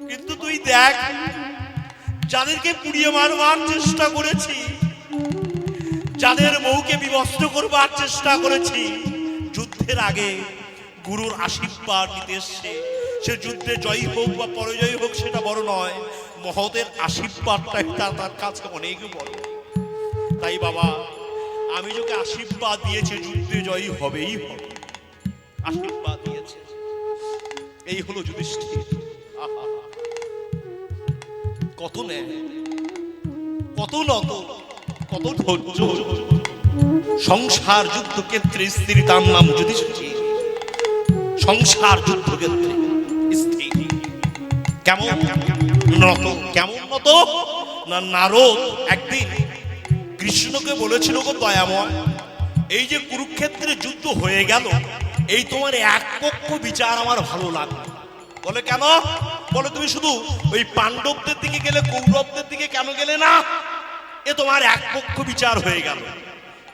কিন্তু তুই দেখ, যাদেরকে পুড়িয়ে মারবার চেষ্টা করেছি, যাদের বউকে বিবস্ত্র করবার চেষ্টা করেছি, যুদ্ধের আগে গুরুর আশীর্বাদ নিতে এসছে। সে যুদ্ধে জয়ী হোক বা পরাজয়ী হোক সেটা বড় নয়, মহতের আশীর্বাদটা তার কাছে অনেক বড়। তাই বাবা, আমি তোকে আশীর্বাদ দিয়েছি, যুদ্ধে জয়ী হবেই হবে, আশীর্বাদ দিয়েছে। এই হলো যুধিষ্ঠির। কত নেয়, কত নত, কত ধৈর্য। সংসার যুদ্ধক্ষেত্রে স্ত্রী, তার নাম যুধিষ্ঠির। সংসার যুদ্ধক্ষেত্রে স্ত্রী কেমন নত, কেমন নত না, নারদ একদিন কৃষ্ণকে বলেছিল, গো দয়াময়, এই যে কুরুক্ষেত্রে যুদ্ধ হয়ে গেল, এই তোমার এক পক্ষ বিচার আমার ভালো লাগলো। বলে কেন? বলে তুমি শুধু ওই পাণ্ডবদের দিকে গেলে, কৌরবদের দিকে কেন গেলে না? এ তোমার এক পক্ষ বিচার হয়ে গেল।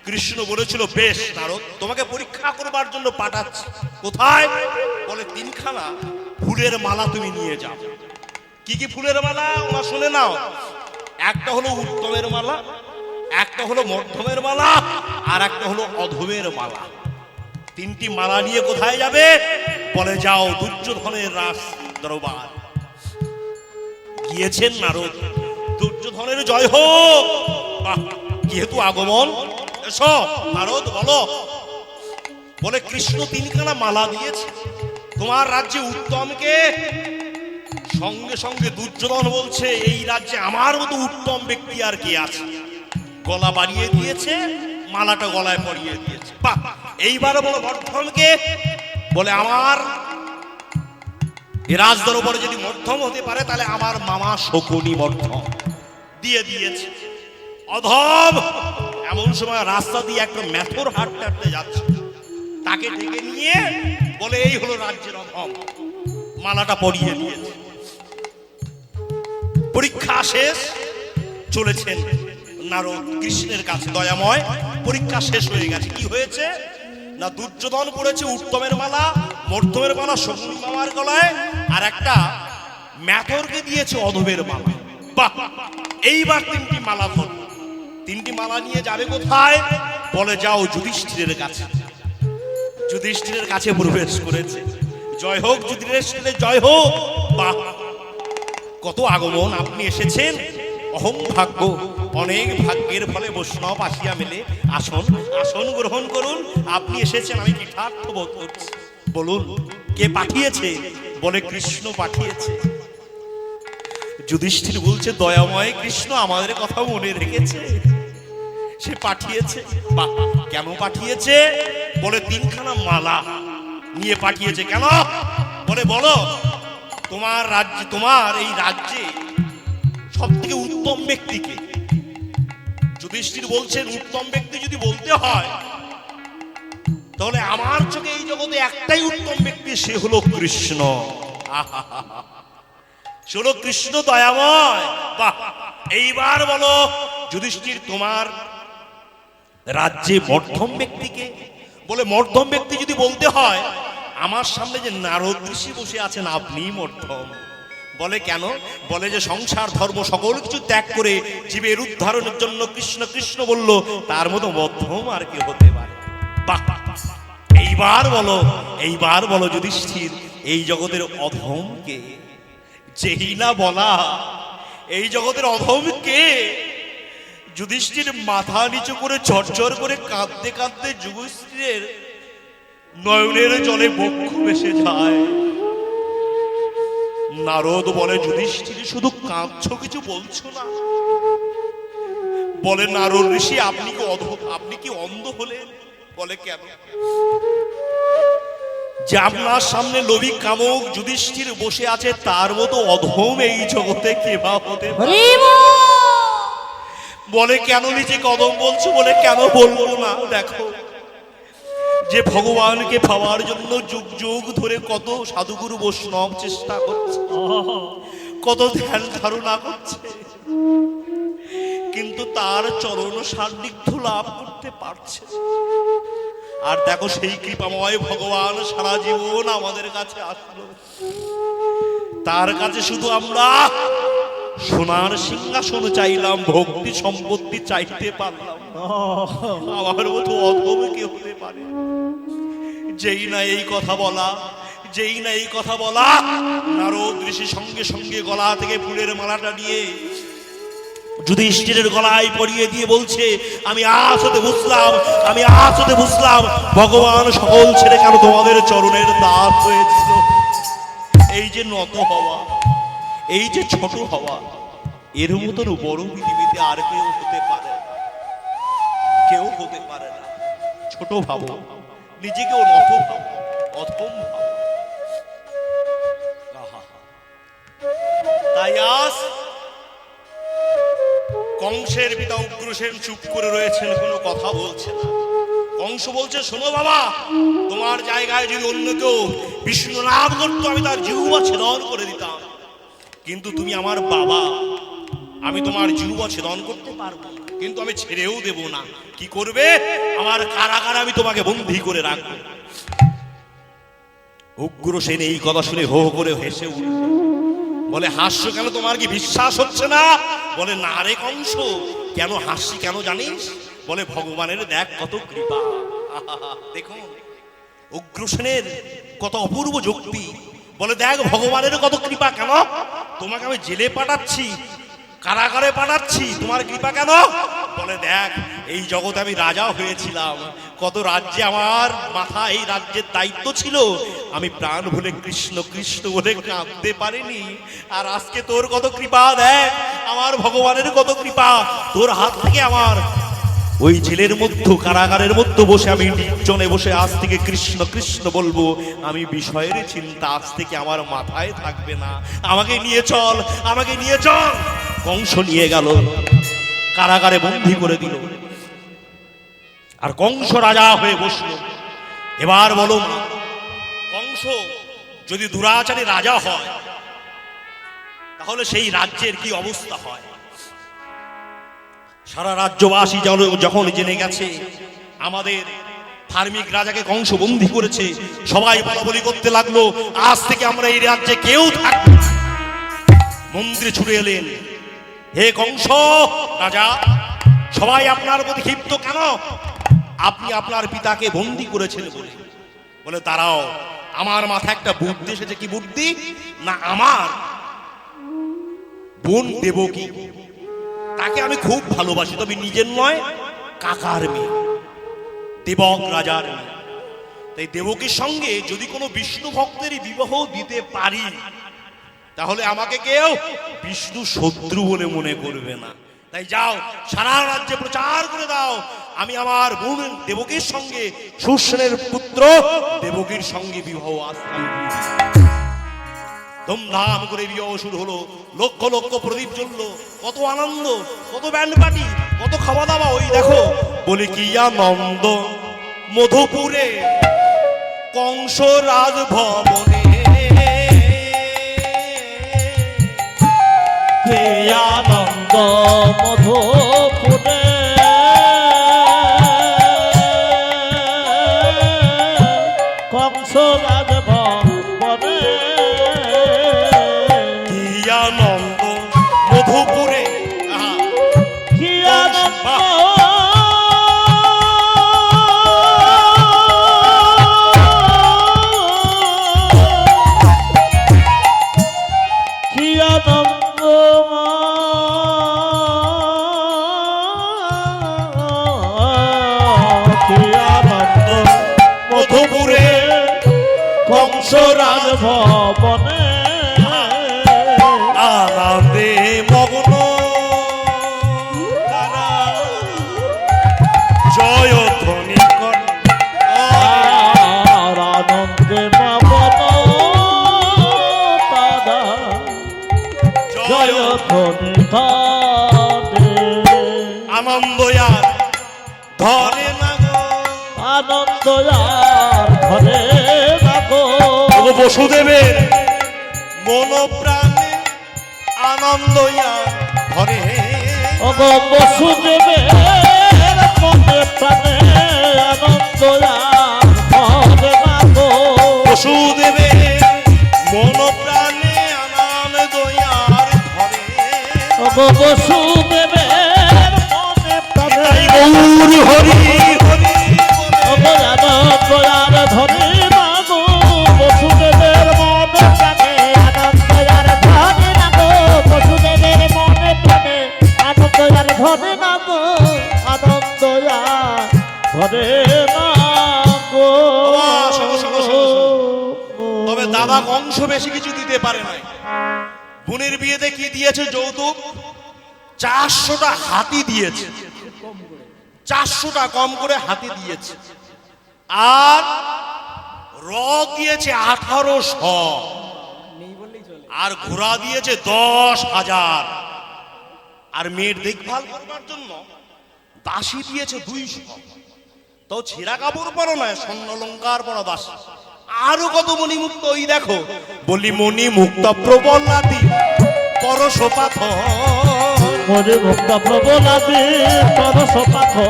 কৃষ্ণ বলেছিল, বেশ নারদ, তোমাকে পরীক্ষা করবার জন্য পাঠাচ্ছি। কোথায়? বলে তিনখানা ফুলের মালা তুমি নিয়ে যাও। কি কি ফুলের মালা? ওরা শুনে নাও। একটা হলো উত্তমের মালা, একটা হলো মধ্যমের মালা, আর একটা হলো অধমের মালা। তিনটি মালা নিয়ে কোথায় যাবে? বলে যাও দুর্যোধনের রাজ দরবার। গিয়েছেন নারদ। দুর্যোধনের জয় হোক, যেহেতু আগমন, এসো নারদ বলো। বলে কৃষ্ণ তিনখানা মালা দিয়েছে তোমার রাজ্যে উত্তমকে। সঙ্গে সঙ্গে দুর্যোধন বলছে, এই রাজ্যে আমার মতো উত্তম ব্যক্তি আর কে আছে? গলা বাড়িয়ে দিয়েছে, মালাটা গলায় পরিয়ে দিয়েছে। বাহ, এইবার বলো মধ্যমকে। বলে আমার রাজ দরবারে যদি মধ্যম হতে পারে, তাহলে আমার মামা শকুনি মধ্যম। দিয়ে দিয়েছে। অধম এমন সময় রাস্তা দিয়ে একটা মেথর হাঁটতে হাঁটতে যাচ্ছে, তাকে ডেকে নিয়ে বলে, এই হলো রাজ্যের অধম, মালাটা পরিয়ে দিয়েছে। পরীক্ষা শেষ, চলেছেন নারদ কৃষ্ণের কাছে। দয়াময়, পরীক্ষা শেষ হয়ে গেছে। কি হয়েছে না, দুর্যোধন পড়েছে উত্তমের মালা, মধ্যমের মালা শকুনি মামার গলায়, আর একটা মেথরকে দিয়েছে অধমের মালা। বাহ, এইবার তিনটি মালা ধরল। তিনটি মালা নিয়ে যাবে কোথায়? বলে যাও যুধিষ্ঠিরের কাছে। যুধিষ্ঠিরের কাছে প্রবেশ করেছে। জয় হোক যুধিষ্ঠিরের, জয় হোক। বাহ, কত আগমন! আপনি এসেছেন, অহং ভাগ্য, অনেক ভাগ্যের ফলে বৈষ্ণব আসিয়া মেলে। আসন, আসন গ্রহণ করুন। আপনি এসেছেন, আমি কৃতার্থ বোধ করছি। বলুন কে পাঠিয়েছে? বলে কৃষ্ণ পাঠিয়েছে। যুধিষ্ঠির বলছে, দয়াময় কৃষ্ণ আমাদের কথা মনে রেখেছে, সে পাঠিয়েছে। বাহ, কেন পাঠিয়েছে? বলে তিনখানা মালা নিয়ে পাঠিয়েছে। কেন? বলে বলো, তোমার রাজ্যে, তোমার এই রাজ্যে সব থেকে উত্তম ব্যক্তিকে। যুধিষ্ঠির বলছেন, উত্তম ব্যক্তি যদি বলতে হয়, তাহলে আমার চোখে এই জগতে একটাই উত্তম ব্যক্তি, সে হলো কৃষ্ণ। সে হলো কৃষ্ণ দয়াময়। বাহ, এইবার বলো যুধিষ্ঠির, তোমার রাজ্যে মধ্যম ব্যক্তিকে। বলে মধ্যম ব্যক্তি যদি বলতে হয়, আমার সামনে যে নারদ ঋষি বসে আছেন, আপনি মধ্যম। বলে কেন? বলে যে সংসার ধর্ম সকল কিছু ত্যাগ করে জীবের উদ্ধারণের জন্য কৃষ্ণ কৃষ্ণ বলল, তার মতো মধ্যম আর কি হতে পারে? বাহ! এইবার বলো যুধিষ্ঠির, এই জগতের অধম কে? যেই না বলা, এই জগতের অধম কে? যুধিষ্ঠির মাথা নিচু করে ঝরঝর করে কাঁদতে কাঁদতে যুধিষ্ঠিরের নয়নের জলে বক্ষ ভেসে যায়। নারদ বলে, যুধিষ্ঠির শুধু কাঁদছো, কিছু বলছো না? বলে, নারদ ঋষি, আপনি কি অন্ধ হলেন? বলে, কেন? যে আপনার সামনে লোভী কামক যুধিষ্ঠির বসে আছে, তার মতো অধম এই জগতে কে বা হতে পারে? বলে, কেন নিজেকে অধম বলছো? বলে, কেন বলবো না? দেখো, যে ভগবানকে পাওয়ার জন্য যুগ যুগ ধরে কত সাধুগুরু বৈষ্ণব চেষ্টা করছে, কত ধ্যান ধারণা করছে, কিন্তু তার চরণ সান্নিধ্য লাভ করতে পারছে না। আর দেখো, সেই কৃপাময় ভগবান সারা জীবন আমাদের কাছে আসলো, তার কাছে শুধু আমরা সোনার সিংহাসন চাইলাম, ভক্তি সম্পত্তি চাইতে পারলাম না। আমার মতো অধম কে হতে পারে? যেই না এই কথা বলা, নারদ ঋষি সঙ্গে সঙ্গে গলা থেকে ফুলের মালাটা নিয়ে যুধিষ্ঠিরের গলায় পরিয়ে দিয়ে বলছে, আমি আজ হতে বুঝলাম ভগবান সকল ছেড়ে কেন তোমাদের চরণের দাস হয়েছিল। এই যে নত হওয়া, এই যে ছোট হওয়া, এর মতন বড় পৃথিবীতে আর কেউ হতে পারে না, কেউ হতে পারে না। ছোট ভাবো, নিজেকেও নত ভাবো, অধম ভাবো। তাই আজ কংসের পিতা উগ্রসেন চুপ করে রয়েছেন, কোনো কথা বলছে না। কংস বলছে, শোনো বাবা, তোমার জায়গায় যদি অন্য কেউ বিষ্ণু নাম করতো, আমি তার জিহ্বা ছেদন করে দিতাম, কিন্তু তুমি আমার বাবা, আমি তোমার জিহ্বা ছেদন করতে পারবো না, কিন্তু আমি ছেড়েও দেব না। কি করবে? আমার কারাগারে আমি তোমাকে বন্দী করে রাখবো। উগ্রসেন এই কথা শুনে হো করে হেসে উঠল। বলে, হাস্য কেন? তোমার কি বিশ্বাস হচ্ছে না? বলে, না রে কংস, কেন হাসি কেন জানিস? বলে, ভগবানের দেখ কত কৃপা। দেখুন উগ্রসেনের কত অপূর্ব যুক্তি। বলে, দেখ ভগবানের কত কৃপা। কেন? তোমাকে আমি জেলে পাঠাচ্ছি, কারাগারে পাঠাচ্ছি, তোমার কৃপা কেন? বলে, দেখ, এই জগতে আমি রাজা হয়েছিলাম, কত রাজ্যে আমার মাথা এই রাজ্যের দায়িত্ব ছিল, আমি প্রাণ ভুলে কৃষ্ণ কৃষ্ণ বলে কাঁদতে পারিনি। আর আজকে তোর কত কৃপা, দেখ আমার ভগবানের কত কৃপা, তোর হাত থেকে আমার ওই জেলের মধ্যে, কারাগারের মধ্যে বসে আমি নির্জনে বসে আজ থেকে কৃষ্ণ কৃষ্ণ বলবো। আমি বিষয়ের চিন্তা আজ থেকে আমার মাথায় থাকবে না। আমাকে নিয়ে চল, আমাকে নিয়ে চল। কংস নিয়ে গেল, কারাগারে বন্দী করে দিল। আর কংস রাজা হয়ে বসলো। এবার বলো, কংস যদি দুরাচারী রাজা হয়, তাহলে সেই রাজ্যের কি অবস্থা হয়? সারা রাজ্যবাসী যখন জেনে গেছে আমাদের ধার্মিক রাজাকে কংস বন্দী করেছে, সবাই বলাবলি করতে লাগলো, আজ থেকে আমরা এই রাজ্যে কেউ থাকবো না। মন্ত্রী ছুটে এলেন, হে কংস রাজা, সবাই আপনার প্রতি ক্ষিপ্ত কেন? আপনি আপনার পিতাকে বন্দী করেছেন বলে। বলে, দাঁড়াও, আমার মাথায় একটা বুদ্ধি এসেছে। কি বুদ্ধি? না, আমার বোন দেবকী, তাকে আমি খুব ভালোবাসি, তবে নিজের নয়, কাকার মেয়ে, দেবক রাজার মেয়ে। তাই দেবকীর সঙ্গে যদি কোনো বিষ্ণু ভক্তেরই বিবাহ দিতে পারি, তাহলে আমাকে কেউ বিষ্ণু শত্রু বলে মনে করবে না। তাই যাও, সারা রাজ্যে প্রচার করে দাও, আমি আমার বোন দেবকীর সঙ্গে, সুসেনের পুত্র দেবকীর সঙ্গে বিবাহ আসতে। ধুমধাম করে বিবাহ শুরু হলো, লক্ষ লক্ষ প্রদীপ জ্বললো, কত আনন্দ, কত ব্যান্ড পার্টি, কত খাওয়া দাওয়া। ওই দেখো, বলে কি আনন্দ মধুপুরে কংস রাজভবনে, হে আনন্দ মধুপুরে কংস রাজভবনে, কি কংসরাজ ভবনে আনন্দে মগ্ন তারা জয় ধ্বনি করে আর আনন্দে মগ্ন তারা জয় ধ্বনি করে আনন্দ আর ধরে না গো আনন্দ আর ধরে রাখো ওগো বসুদেবের মন প্রাণে আনন্দ আর ধরে ওগো বসুদেবের মনে প্রাণে আনন্দ আর ধরে রাখো বসুদেবের মন প্রাণে আনন্দ আর ধরে ওগো বসুদেবের মনে প্রাণে তাই গৌর হরি হরি ওগো আনন্দ আর ধরে রাখো বসুদেবের মনে প্রাণে আনন্দ আর ধরে রাখো বসুদেবের মনে প্রাণে আনন্দ আর ধরে রাখো আনন্দ আর ধরে রাখো শোনো, শোনো, শোনো, তবে দাদা কংস বেশি কিছু দিতে পারে নাই। বোনের বিয়েতে কি দিয়েছে যৌতুক? 400টা হাতি দিয়েছে, 400টা কম করে হাতি দিয়েছে, আর রথ দিয়েছে 1800, আর ঘোড়া দিয়েছে 10,000, আর মেয়ের দেখভাল করবার জন্য দাসী দিয়েছে 200। তো ছেঁড়া কাপড় পরো নয়, স্বর্ণ অলঙ্কার পরা দাসী। আরো কত মণিমুক্ত, ওই দেখো বলি মণিমুক্ত প্রবলাতি পরশ পাথর মনে মুক্ত প্রবলাতি পরশ পাথর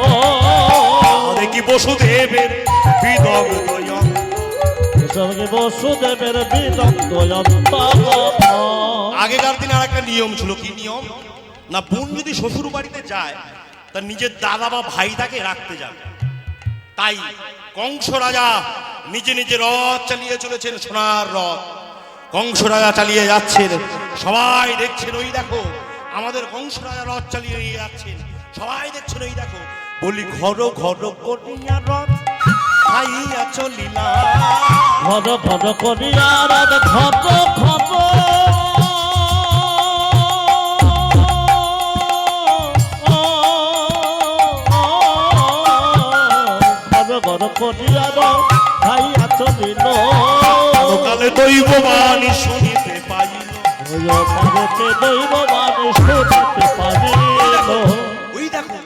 দেখি বসুদেবের বিদগ্ধ সঙ্গে বসুদেবের বিদগ্ধ আগেকার দিনে আর একটা নিয়ম ছিল। কি নিয়ম? না, বোন যদি শ্বশুর বাড়িতে যায় তার নিজের দাদা বা ভাই তাকে রাখতে যাবে। তাই কংস রাজা নিজে নিজে রথ চালিয়ে চলেছেন, সোনার রথ কংস রাজা চালিয়ে যাচ্ছেন, সবাই দেখছেন। ওই দেখো আমাদের কংস রাজা রথ চালিয়ে নিয়ে যাচ্ছেন, সবাই দেখছেন। ওই দেখো বলি ঘর ঘর করিয়া রথ খাইয়া চলিলা, ঘর ঘর করিয়া রাত ঘর ঘর ঘর করিয়া খাইয়া চলিল কালে দৈববাণী শুনিতে পাইল, পারেতে দৈববাণী শুনিতে পারিল ওই দেখো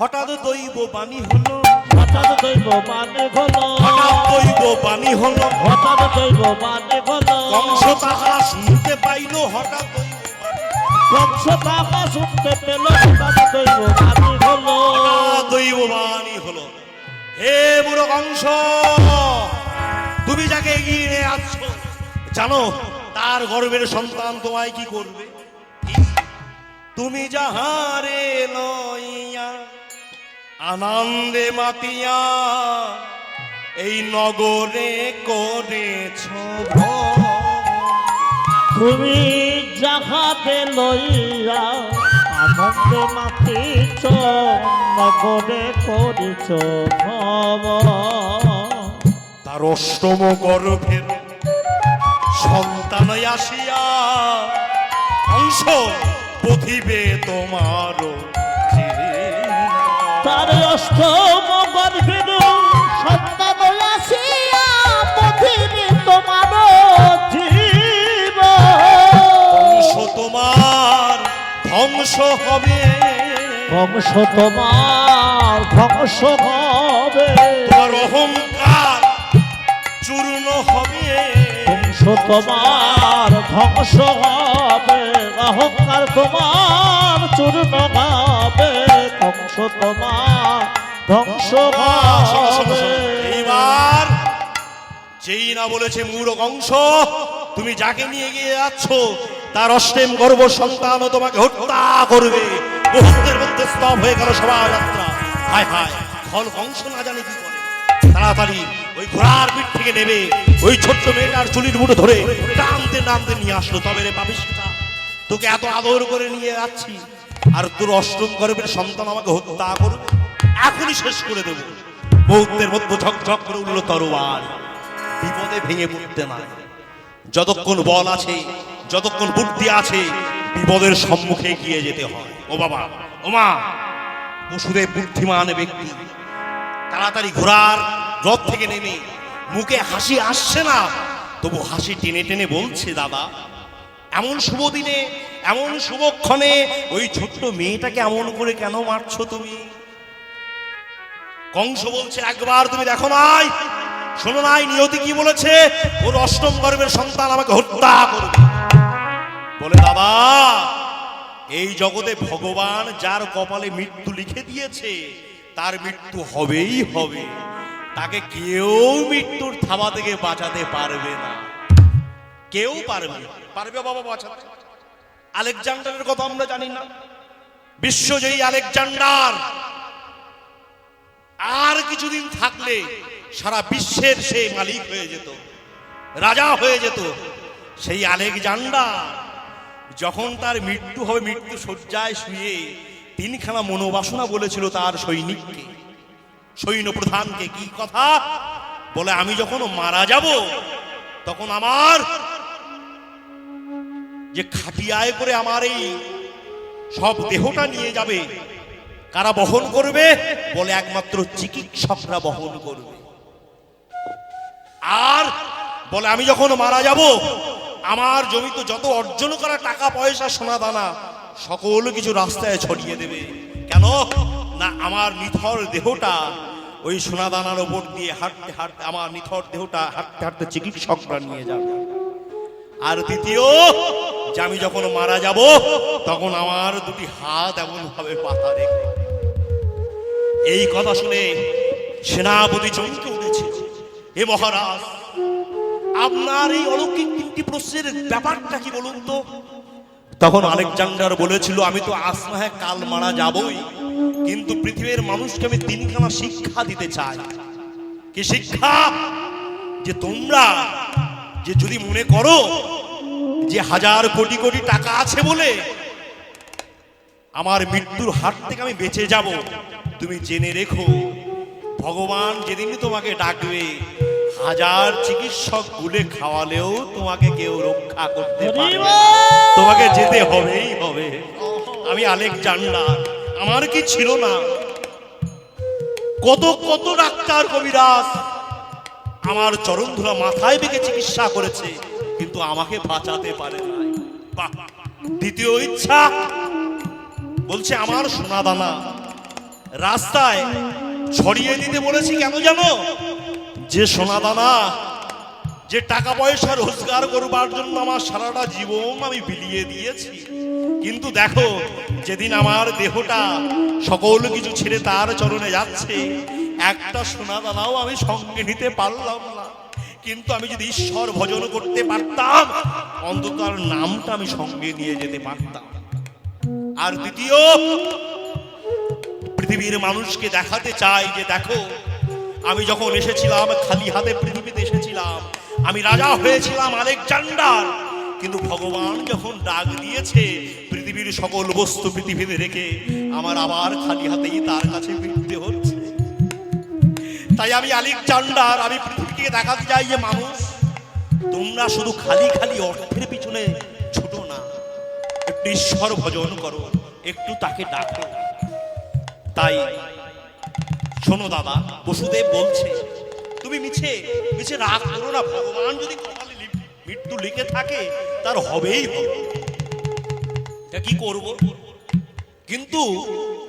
হঠাৎ দৈববাণী হলো, হঠাৎ দৈববাণী হলো হঠাৎ দৈববাণী হলো, হঠাৎ দৈববাণী হলো কংস তাহা শুনতে পাইল, হঠাৎ কংস তাহা শুনতে পেল হঠাৎ দৈববাণী হলো হঠাৎ দৈববাণী হলো। হে বুড়ো কংস, তুমি যাকে এগিয়ে নিয়ে আসছো, জানো তার গর্ভের সন্তান তোমায় কি করবে? কি? তুমি যাহারে লইয়া আনন্দে মাতিয়া এই নগরে করেছ ভ্রমণ। তুমি যাহাতে লইয়া আনন্দে মাতিছ নগরে করিছ ভ্রমণ তার অষ্টম গর্ভের সন্তান আসিয়া অংশ পথিবে তোমার তার অষ্টম গর্ভের সন্তান আসিয়া পথিবে তোমার জীব অংশ তোমার ধ্বংস হবে, বংশ তোমার ধ্বংস হবে তোমার অহংকার চূর্ণ হবে, বংশ তোমার ধ্বংস হবে অহংকার তোমার চূর্ণ হবে ধ্বংস তোমার ধ্বংস হবে এইবার যেই না বলেছে মূঢ় কংস, তুমি যাকে নিয়ে গিয়ে যাচ্ছ তার অষ্টম গর্ভ সন্তান তোমাকে হত্যা করবে। মুহূর্তের মধ্যে স্তব হয়ে গেল শোভাযাত্রা। হায় হায়, ফল কংস না জানে কি করে, তাড়াতাড়ি ওই ঘোড়ার পিঠ থেকে নেবে ওই ছোট্ট মেয়েটার চুলির মুঠো ধরে টানতে টানতে নিয়ে আসলো। তবে রে পাপিষ্ঠা, তোকে এত আদর করে নিয়ে যাচ্ছি আর তোর অষ্টম গর্ভের সন্তান আমাকে হত্যা করবে, এখনই শেষ করে দেবো। মুহূর্তের মধ্যে ঝকঝক করে উঠল তরোয়ার। বিপদে ভেঙে পড়তে নাই। যতক্ষণ বল আছে, যতক্ষণ বুদ্ধি আছে, বিপদের সম্মুখে গিয়ে যেতে হয়। ও বাবা, ও মা, বসুদেব বুদ্ধিমান ব্যক্তি। তাড়াতাড়ি ঘোড়ার রথ থেকে নেমে মুখে হাসি আসছে না, তবু হাসি টেনে টেনে বলছে, দাদা, এমন শুভ দিনে, এমন শুভক্ষণে ওই ছোট্ট মেয়েটাকে এমন করে কেন মারছো তুমি? কংস বলছে, একবার তুমি দেখো নাই, শোনো নাই নিয়তি কি বলেছে? ওর অষ্টম গর্ভের সন্তান আমাকে হত্যা করবে। বলে, দাদা, এই জগতে ভগবান যার কপালে মৃত্যু লিখে দিয়েছে তার মৃত্যু হবেই হবে। তাকে কেউ মৃত্যুর থাবা থেকে বাঁচাতে পারবে না, কেউ পারবে না। পারবে বাবা বাঁচাতে? আলেকজান্ডারের কথা আমরা জানি না? বিশ্বজয়ী আলেকজান্ডার আর কিছুদিন থাকলে সারা বিশ্বের সে মালিক হয়ে যেত, রাজা হয়ে যেত। সেই আলেকজান্ডার যখন তার মৃত্যু হবে, মৃত্যু শয্যায় শুয়ে তিনখানা মনোবাসনা বলেছিল তার সৈনিককে, সৈন্য প্রধানকে। কি কথা বলে? আমি যখন মারা যাব তখন আমার যে খাটিয়ায় করে আমার এই সব দেহটা নিয়ে যাবে, কারা বহন করবে? বলে, একমাত্র চিকিৎসকরা বহন করবে। আর বলে, আমি যখন মারা যাব আমার জমিতে যত অর্জন করা টাকা পয়সা সোনা দানা সকল কিছু রাস্তায় ছড়িয়ে দেবে। কেন না? আমার নিথর দেহটা ওই সোনা দানার ওপর দিয়ে হাঁটতে হাঁটতে, আমার নিথর দেহটা হাঁটতে হাঁটতে চিকিৎসকরা নিয়ে যাবে। আর দ্বিতীয়, যে আমি যখন মারা যাব তখন আমার দুটি হাত এমন ভাবে পাতা রেখে। এই কথা শুনে সেনাপতি চমকে উঠেছে। হে মহারাজ, আপনার এই অলৌকিক তিনটি প্রশ্নের ব্যাপারটা কি বলুন তো? তখন আলেকজান্ডার বলেছিল, আমি তো আজ না হয় কাল মারা যাবই, কিন্তু পৃথিবীর মানুষকে আমি তিনখানা শিক্ষা দিতে চাই। কি শিক্ষা? যে তোমরা যে যদি মনে করো যে হাজার কোটি কোটি টাকা আছে বলে আমার মৃত্যুর হাত থেকে আমি বেঁচে যাব, তুমি জেনে রেখো, ভগবান যেদিনই তোমাকে ডাকবে, হাজার চিকিৎসক গুলে খাওয়ালেও তোমাকে কেউ রক্ষা করতে পারবে না, তোমাকে যেতে হবেই হবে। আমি আলেকজান্ডার, আমার কি ছিল না? কত কত ডাক্তার কবিরাজ আমার চরণ ধুলা মাথায় বেঁকে চিকিৎসা করেছে, কিন্তু আমাকে বাঁচাতে পারে নাই। দ্বিতীয় ইচ্ছা বলছে, আমার সোনা দানা রাস্তায় ছড়িয়ে দিতে বলেছি। কেন জানো? যে সোনা দানা, যে টাকা পয়সা রোজগার করবার জন্য আমার সারাটা জীবন আমি বিলিয়ে দিয়েছি, কিন্তু দেখো, যেদিন আমার দেহটা সকল কিছু ছেড়ে তার চরণে যাচ্ছে, একটা সোনা দানাও আমি সঙ্গে নিতে পারলাম না। কিন্তু আমি যদি ঈশ্বর ভজন করতে পারতাম, অন্তত তার নামটা আমি সঙ্গে নিয়ে যেতে পারতাম। আর দ্বিতীয়, পৃথিবীর মানুষকে দেখাতে চাই যে দেখো, আমি যখন এসেছিলাম খালি হাতে পৃথিবীতে এসেছিলাম, আমি রাজা হয়েছিলাম আলেকজান্ডার, কিন্তু ভগবান যখন ডাক দিয়েছে পৃথিবীর সকল বস্তু পৃথিবীতে রেখে আমার আবার খালি হাতেই তার কাছে ফিরতে হচ্ছে। তাই আমি আলেকজান্ডার, আমি পৃথিবীকে দেখাতে চাই যে মানুষ, তোমরা শুধু খালি খালি অর্থের পিছনে ছুটো না, একটু ঈশ্বর ভজন করো, একটু তাকে ডাকো। তাই শোনো দাদা, বসুদেব বলছে, তুমি মিছে মিছে রাগ করো না। ভগবান যদি কপালে মৃত্যু লিখে থাকে তার হবেই হবে, তা কি করব? কিন্তু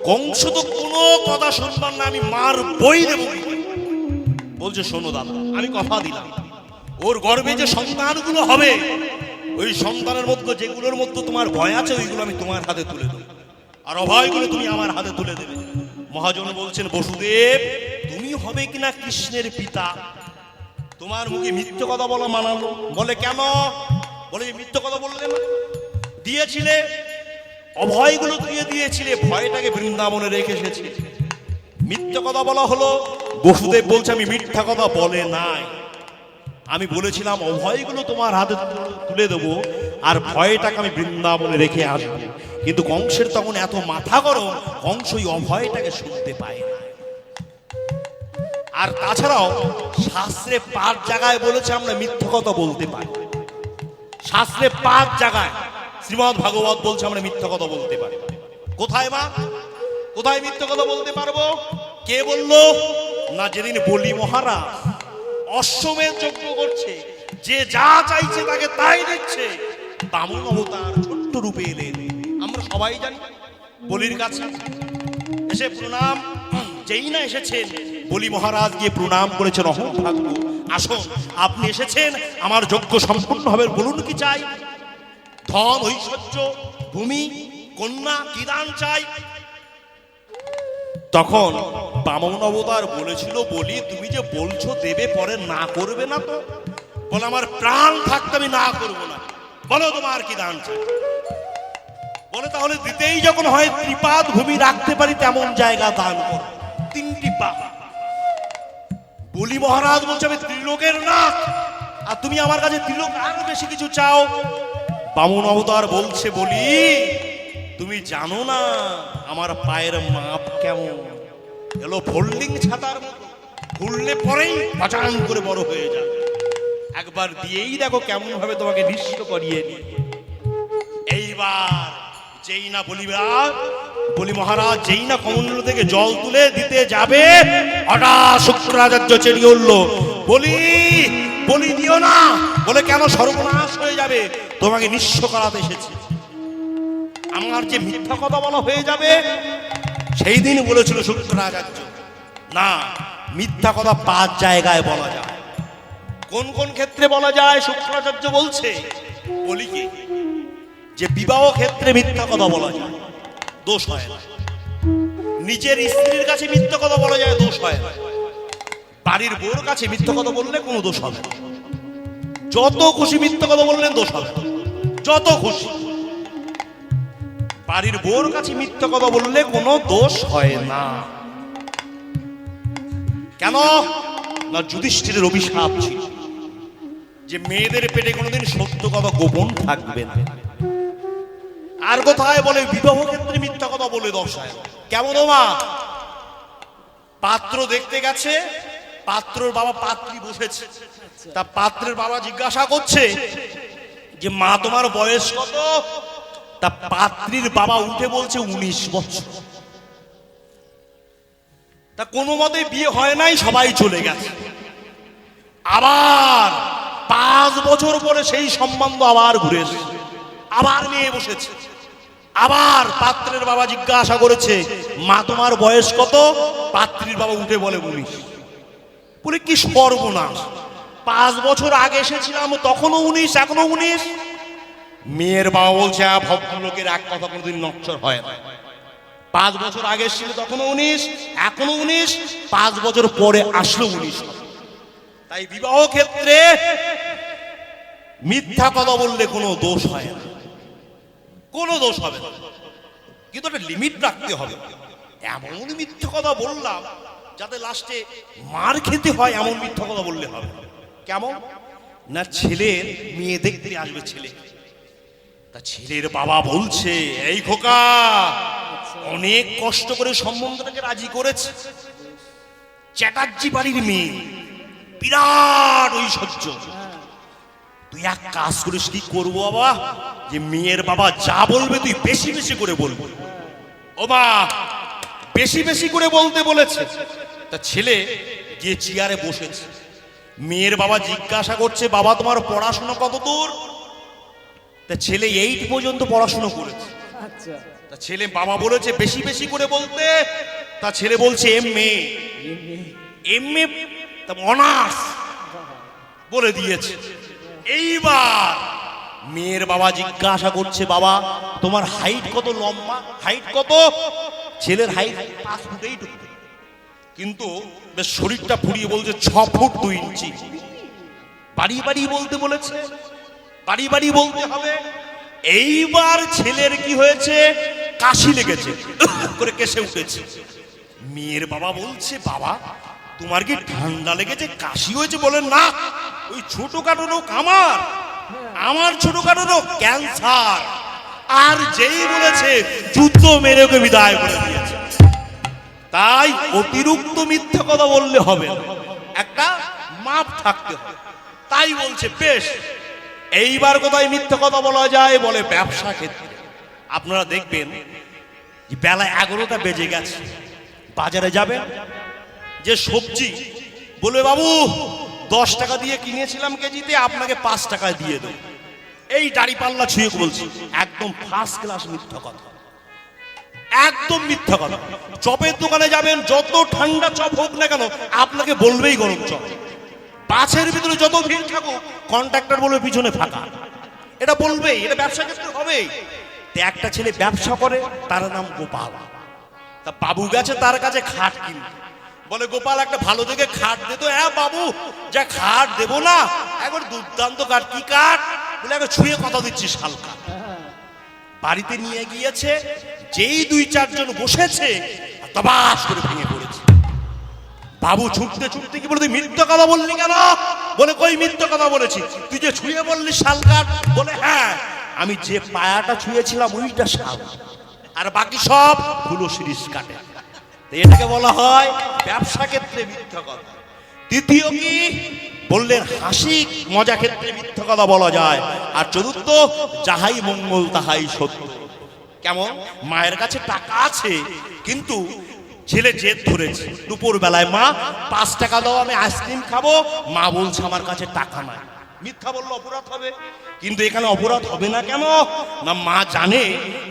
কংস তো কোনো কথা শুনবার না, আমি মার বই দেব। বলছে, শোনো দাদা, আমি কথা দিলাম, ওর গর্ভে যে সন্তানগুলো হবে, ওই সন্তানের মধ্যে যেগুলোর মধ্যে তোমার ভয় আছে ওইগুলো আমি তোমার হাতে তুলে দেবো, আর অভয়গুলো তুমি আমার হাতে তুলে দেবে। মহাজন বলছেন, বসুদেব, তুমি হবে কিনা কৃষ্ণের পিতা, তোমার মুখে মিথ্যে কথা বলা মানালো। বলে, কেন? বলে, মিথ্যে কথা বললে না, দিয়েছিলে অভয়গুলো দিয়ে দিয়েছিলে, ভয়টাকে বৃন্দাবনে রেখে এসেছি, মিথ্যে কথা বলা হলো। বসুদেব বলছে, আমি মিথ্যা কথা বলে নাই, আমি বলেছিলাম অভয়গুলো তোমার হাতে তুলে দেবো, আর ভয়টাকে আমি বৃন্দাবনে রেখে আসবো। কিন্তু কংসের তখন এত মাথা গরম, কংস ওই অভয়টাকে শুনতে পায় না। আর তাছাড়াও শাস্ত্রে 5 জায়গায় বলেছে আমরা মিথ্যা কথা বলতে পারি। শাস্ত্রে 5 জায়গায় শ্রীমদ্ ভাগবত বলছে আমরা মিথ্যা কথা বলতে পারি। কোথায় মা? কোথায় মিথ্যা কথা বলতে পারবো? কে বললো? না, যেদিন বলি মহারাজ অশ্বমেধ যজ্ঞ করছে, যে যা চাইছে তাকে তাই দিচ্ছে, বামন অবতার ছোট্ট রূপে এলেন। আমরা সবাই জানি বলির কাছে এসে প্রণাম, যেই না এসেছেন বলি মহারাজ গিয়ে প্রণাম করেছেন, অহং ভাগ্য আসুন, আপনি এসেছেন, আমার যজ্ঞ সম্পূর্ণ হবে, বলুন কি চাই? ধন, ঐশ্বর্য, ভূমি, কন্যা, কি দান চাই? তখন বামন অবতার বলেছিল, বলি তুমি যে বলছো দেবে, পরে না করবে না তো? বলে আমার প্রাণ থাকতে আমি না করবো না, বলো তোমার কি দান চাই? বলে তাহলে দিতেই যখন হয় ত্রিপাদ ভূমি রাখতে পারি তেমন জায়গা দান করো, 3টি পা। বলি মহারাজ বলছে আমি ত্রিলোকের নাথ, আর তুমি আমার কাছে ত্রিলোক আর বেশি কিছু চাও? বামন অবতার বলছে, বলি তুমি জানো না আমার পায়ের মাপ কেমন? এলো ফোল্ডিং ছাতার মতো, খুললে পরেই পাচান করে বড় হয়ে যায়, একবার দিয়েই দেখো কেমন ভাবে তোমাকে নিঃস্ব করিয়ে নি। এইবার যেই না বলি মহারাজ যেই না কমণ্ডল থেকে জল তুলে দিতে যাবে, হঠাৎ শুক্রাচার্য চেরিয়ে উঠলো, বলি দিও না। বলে কেন? সর্বনাশ হয়ে যাবে, তোমাকে নিঃস্ব করাতে এসেছি। আমার যে মিথ্যা কথা বলা হয়ে যাবে, সেই দিন বলেছিল শুক্রাচার্য, না, মিথ্যা কথা 5 জায়গায় বলা যায়। কোন কোন ক্ষেত্রে বলা যায়? শুক্রাচার্য বলছে বলি কি, যে বিবাহ ক্ষেত্রে মিথ্যা কথা বলা যায়, দোষ হয় না। নিজের স্ত্রীর কাছে মিথ্যা কথা বলা যায়, দোষ হয় না। বাড়ির বউর কাছে মিথ্যা কথা বললে কোনো দোষ হবে না। যত খুশি মিথ্যা কথা বললেন দোষ হবে না, যত খুশি। বাড়ির বউর কাছে মিথ্যা কথা বললে কোনো দোষ হয় না। কেন না? যুধিষ্ঠিরের অভিশাপ ছিল যে মেয়েদের পেটে কোনোদিন সত্য কথা গোপন থাকবে না। আর কোথায় বলে বিবাহ ক্ষেত্রে মিথ্যা কথা বলে দোষ হয়। কেমন মা? পাত্র দেখতে গেছে, পাত্রর বাবা পাত্রী বসেছে, তা পাত্রের বাবা জিজ্ঞাসা করছে যে মা তোমার বয়স কত? তা পাত্রীর বাবা উঠে বলছে 19 বছর। তা কোনো মতে বিয়ে হয় নাই, সবাই চলে গেছে। আবার 5 বছর পরে সেই সম্বন্ধ আবার ঘুরে এসেছে, আবার মেয়ে বসেছে। আবার পাত্রের বাবা জিজ্ঞাসা করেছে মা তোমার বয়স কত? পাত্রীর বাবা উঠে বলে 19। বলে কি সর্বনাশ, 5 বছর আগে এসেছিলাম তখনও 19, এখনো 19। মেয়ের বাবা বলছে ভদ্রলোকের এক কথা কোনোদিন নচ্চর হয় না। 5 বছর আগে এসেছিল তখনও 19, এখনো 19, 5 বছর পরে আসলো 19। তাই বিবাহ ক্ষেত্রে মিথ্যা কথা বললে কোনো দোষ হয় না, কোনো দোষ হবে না, কিন্তু একটা লিমিট রাখতে হবে। এমন মিথ্যা কথা বললাম যাতে লাস্টে মার খেতে হয়, এমন মিথ্যা কথা বললে হবে। কেমন না? ছেলের মেয়ে দেখতে আসবে ছেলে, তা ছেলের বাবা বলছে এই খোকা অনেক কষ্ট করে সম্বন্ধটাকে রাজি করেছে, চ্যাটার্জি বাড়ির মেয়ে, বিরাট ঐশ্বর্য, তুই এক কাজ করিস, কি করবো বাবা? যে মেয়ের বাবা যা বলবে তুই বেশি বেশি করে বলবি। ও মা, বেশি বেশি করে বলতে বলেছে। তা ছেলে গিয়ে চেয়ারে বসেছে, মেয়ের বাবা জিজ্ঞাসা করছে বাবা তোমার পড়াশোনা কত দূর? তা ছেলে 8 পর্যন্ত পড়াশোনা করেছে। তা ছেলে বাবা বলেছে বেশি বেশি করে বলতে, তা ছেলে বলছে এমএ অনার্স বলে দিয়েছে। এইবার মেয়ের বাবা জিজ্ঞাসা করছে বাবা তোমার হাইট কত, লম্বা হাইট কত? ছেলের হাইট 5 ফুট 8, কিন্তু বেশ শরীরটা ফুরিয়ে বলছে 6 ফুট 2 ইঞ্চি। বাড়ি বাড়ি বলতে বলেছে, বাড়ি বাড়ি বলতে হবে। এইবার ছেলের কি হয়েছে? কাশি লেগেছে, করে কেসে উঠেছে। মেয়ের বাবা বলছে বাবা তোমার কি ঠান্ডা লেগেছে, কাশি হয়েছে? বলে না, ওই ছোটখাটো রোগ আমার ছোটখাটো রোগ ক্যান্সার। আর যেই বলেছে যুদ্ধ মেরে ওকে বিদায় করে দিয়েছে। তাই অতিরিক্ত মিথ্যা কথা বললে হবে না, একটা মাপ থাকতে হবে। তাই বলছে বেশ, এইবার কোথায় মিথ্যা কথা বলা যায়, বলে ব্যবসা ক্ষেত্রে। আপনারা দেখবেন যে বেলা 11টা বেজে গেছে, বাজারে যাবেন, যে সবজি বলবে বাবু 10 টাকা দিয়ে কিনেছিলাম কেজিতে, আপনাকে 5 টাকায় দিয়ে দেবো। এই দাড়ি পাল্লা ছুঁয়ে বলছি, একদম ফার্স্ট ক্লাস মিথ্যা কথা, একদম মিথ্যা কথা। চপের দোকানে যাবেন, যত ঠান্ডা চপ হোক না কেন আপনাকে বলবেই গরম চপ। বাসের ভিতরে যত ভিড় থাকুক কন্ট্রাক্টর বলবে পিছনে ফাঁকা, এটা বলবেই, এটা ব্যবসা ক্ষেত্রে হবেই। একটা ছেলে ব্যবসা করে, তার নাম গোপাল। তা বাবু গেছে তার কাছে খাট কিনতে, বলে গোপাল একটা ভালো দেখে খাট দে তো। হ্যাঁ বাবু, যা খাট দেবো না, একবার দুর্দান্ত কাঠ। কি কাঠ? বলে একবার ছুঁয়ে কথা দিচ্ছি, শাল কাঠ। বাড়িতে নিয়ে গিয়েছে, যেই 2-4 জন বসেছে তবাস করে ভেঙে পড়েছে। বাবু ছুটতে ছুটতে কি বলে, তুই মিথ্যা কথা বললি কেন? বলে কই মিথ্যা কথা বলেছি? তুই যে ছুঁয়ে বললি শাল কাঠ। বলে হ্যাঁ, আমি যে পায়াটা ছুঁয়েছিলাম ওইটা শাল, আর বাকি সব ফুলো শিরিষ কাটে। এটাকে বলা হয় ব্যবসা ক্ষেত্রে মিথ্যা কথা। দ্বিতীয় কি বললেন, হাসি মজা ক্ষেত্রে মিথ্যা কথা বলা যায়। আর চতুর্থ, যাহাই মঙ্গল তাহাই সত্য। কেমন? মায়ের কাছে টাকা আছে, কিন্তু ছেলে জেদ ধরেছে, দুপুর বেলায় মা 5 টাকা দাও, আমি আইসক্রিম খাবো। মা বলছে আমার কাছে টাকা নাই। মিথ্যা বললে অপরাধ হবে, কিন্তু এখানে অপরাধ হবে না কেন? না, মা জানে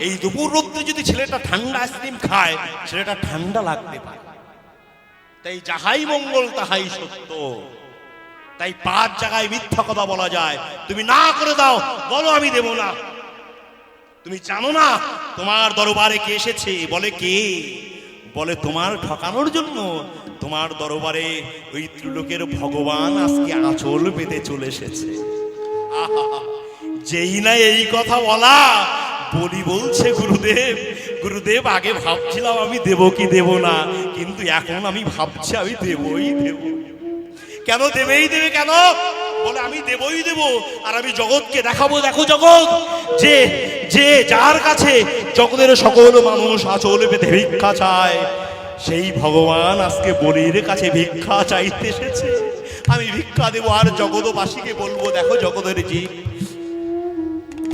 এই দুপুর রোদ্রে যদি ছেলেটা ঠান্ডা আইসক্রিম খায়, ছেলেটা ঠান্ডা লাগতে পারে। তাই যাহাই মঙ্গল তাহাই সত্য। তাই 5 জায়গায় মিথ্যা কথা বলা যায়। তুমি না করে দাও, বলো আমি দেব না। তুমি জানো না তোমার দরবারে কে এসেছে? বলে কে? বলে তোমার ঠকানোর জন্য তোমার দরবারে ওই ত্রিলোকের ভগবান আজকে আঁচল পেতে চলে এসেছে। যেই না এই কথা বলা, বলি বলছে গুরুদেব, গুরুদেব আগে ভাবছিলাম আমি দেব কি দেব না, কিন্তু এখন আমি ভাবছি আমি দেবই দেব। কেন দেবেই দেবে কেন? বলে আমি দেবই দেব, আর আমি জগৎকে দেখাবো, দেখো জগৎ, যে যে যার কাছে জগতের সকল মানুষ আঁচল পেতে ভিক্ষা চায়, সেই ভগবান আজকে বলির কাছে ভিক্ষা চাইতে এসেছে। আমি ভিক্ষা দেবো, আর জগৎবাসীকে বলবো, দেখো জগতের জীব,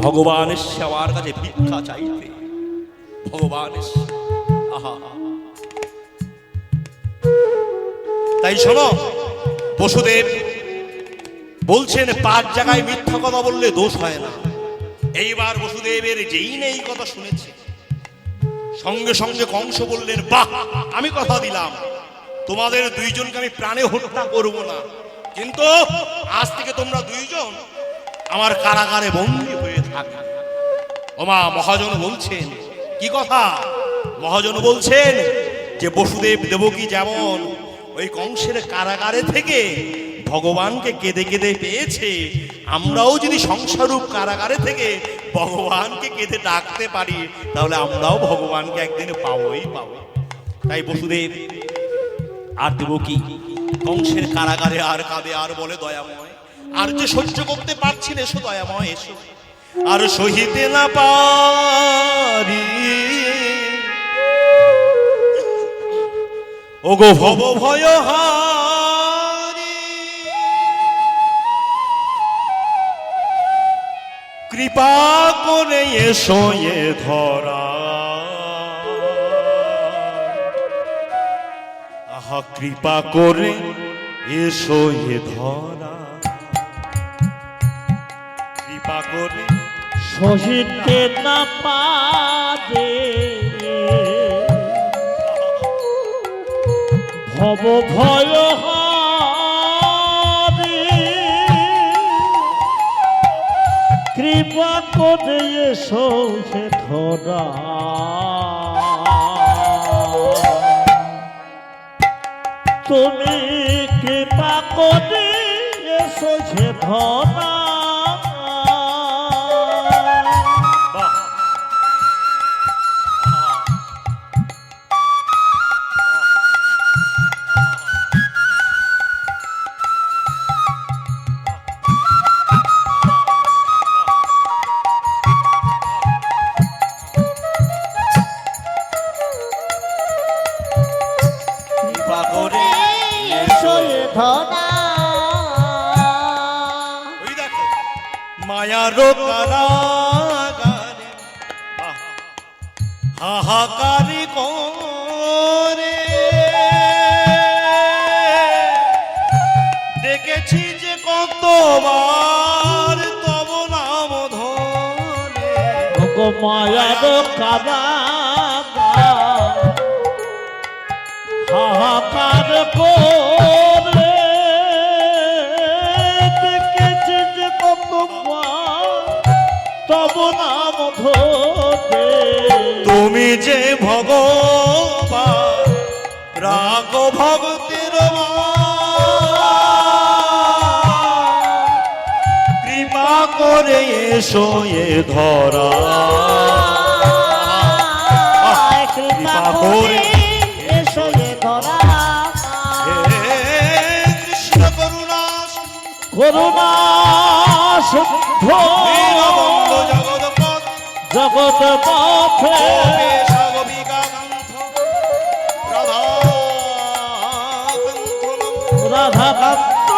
ভগবান এসে আমার কাছে ভিক্ষা চাইতে। ভগবান এসে, আহা। তাই শোনো, বসুদেব বলছেন 5 জায়গায় মিথ্যা কথা বললে দোষ হয় না। এইবার বসুদেবের যেই নেই কথা শুনেছে, সঙ্গে সঙ্গে কংস বললেন, বাহ, আমি কথা দিলাম তোমাদের 2 জনকে আমি প্রাণে হত্যা করব না, কিন্তু আজ থেকে তোমরা 2 জন আমার কারাগারে বন্দী হয়ে থাকবে। ওমা, মহাজন বলছেন কি কথা? মহাজন বলছেন যে বসুদেব দেবকী যেমন ওই কংসের কারাগারে থেকে ভগবানকে কেঁদে কেঁদে পেয়েছে, আমরাও যদি সংসাররূপ কারাগারে থেকে ভগবানকে কেঁদে ডাকতে পারি, তাহলে আমরাও ভগবানকে একদিন পাবোই পাবো। তাই বসুদেব আর দেবকী কংসের কারাগারে আর কাঁদে, আর বলে, দয়াময়, আর যে সহ্য করতে পারছি না, এসো দয়াময় এসো, আর সহিতে না পারি, ওগো ভব ভয় হারি, কৃপা করে এসো এ ধরা, আহা কৃপা করে এসো এ ধরা, কৃপা করে সহিতে না পারে ভব ভয় হারি, কৃপা করে এসো হে ধরা, তুমি কৃপা করে এসো হে ধরা। ওঠো না। ওই দেখো মায়ারো কারাগারে হাহাকারি করে দেখেছি যে কতবার তব নাম ধরে। ওগো মায়ার কারাগার হাহাকার করে দেখেছি যে কতবার তব নাম ধরে। তুমি যে ভগবান রাগ ভক্তের কৃপা করে এসো এ ধরা কৃপা করে এসো এ ধরা। কৃষ্ণ করুণা করুণা শুদ্ধ দীনবন্ধু জগৎপথ জগৎ পথে রাধাকান্ত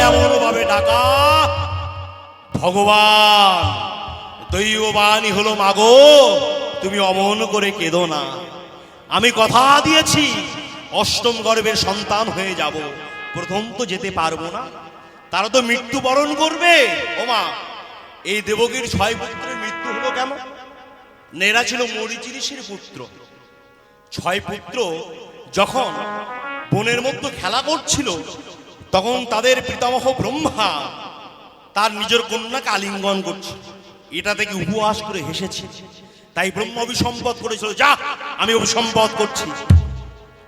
এমন ভাবে ডাকা ভগবান দৈববাণী হলো মাগো তুমি অমন করে কেঁদো না। আমি কথা দিয়েছি অষ্টম গর্ভের সন্তান হয়ে যাব, প্রথম তো যেতে পারবো না, তারা তো মৃত্যুবরণ করবে। ওমা এই দেবকীর 6 পুত্রের মৃত্যু হলো কেন? এরা ছিল মরীচি ঋষির পুত্র। 6 পুত্র যখন বনের মধ্যে খেলা করছিল তখন তাদের পিতামহ ব্রহ্মা তার নিজের কন্যাকে আলিঙ্গন করছে, এটা থেকে উপহাস করে হেসেছে। তাই ব্রহ্মা অভিসম্পদ করেছিল, যা আমি অভিসম্পদ করছি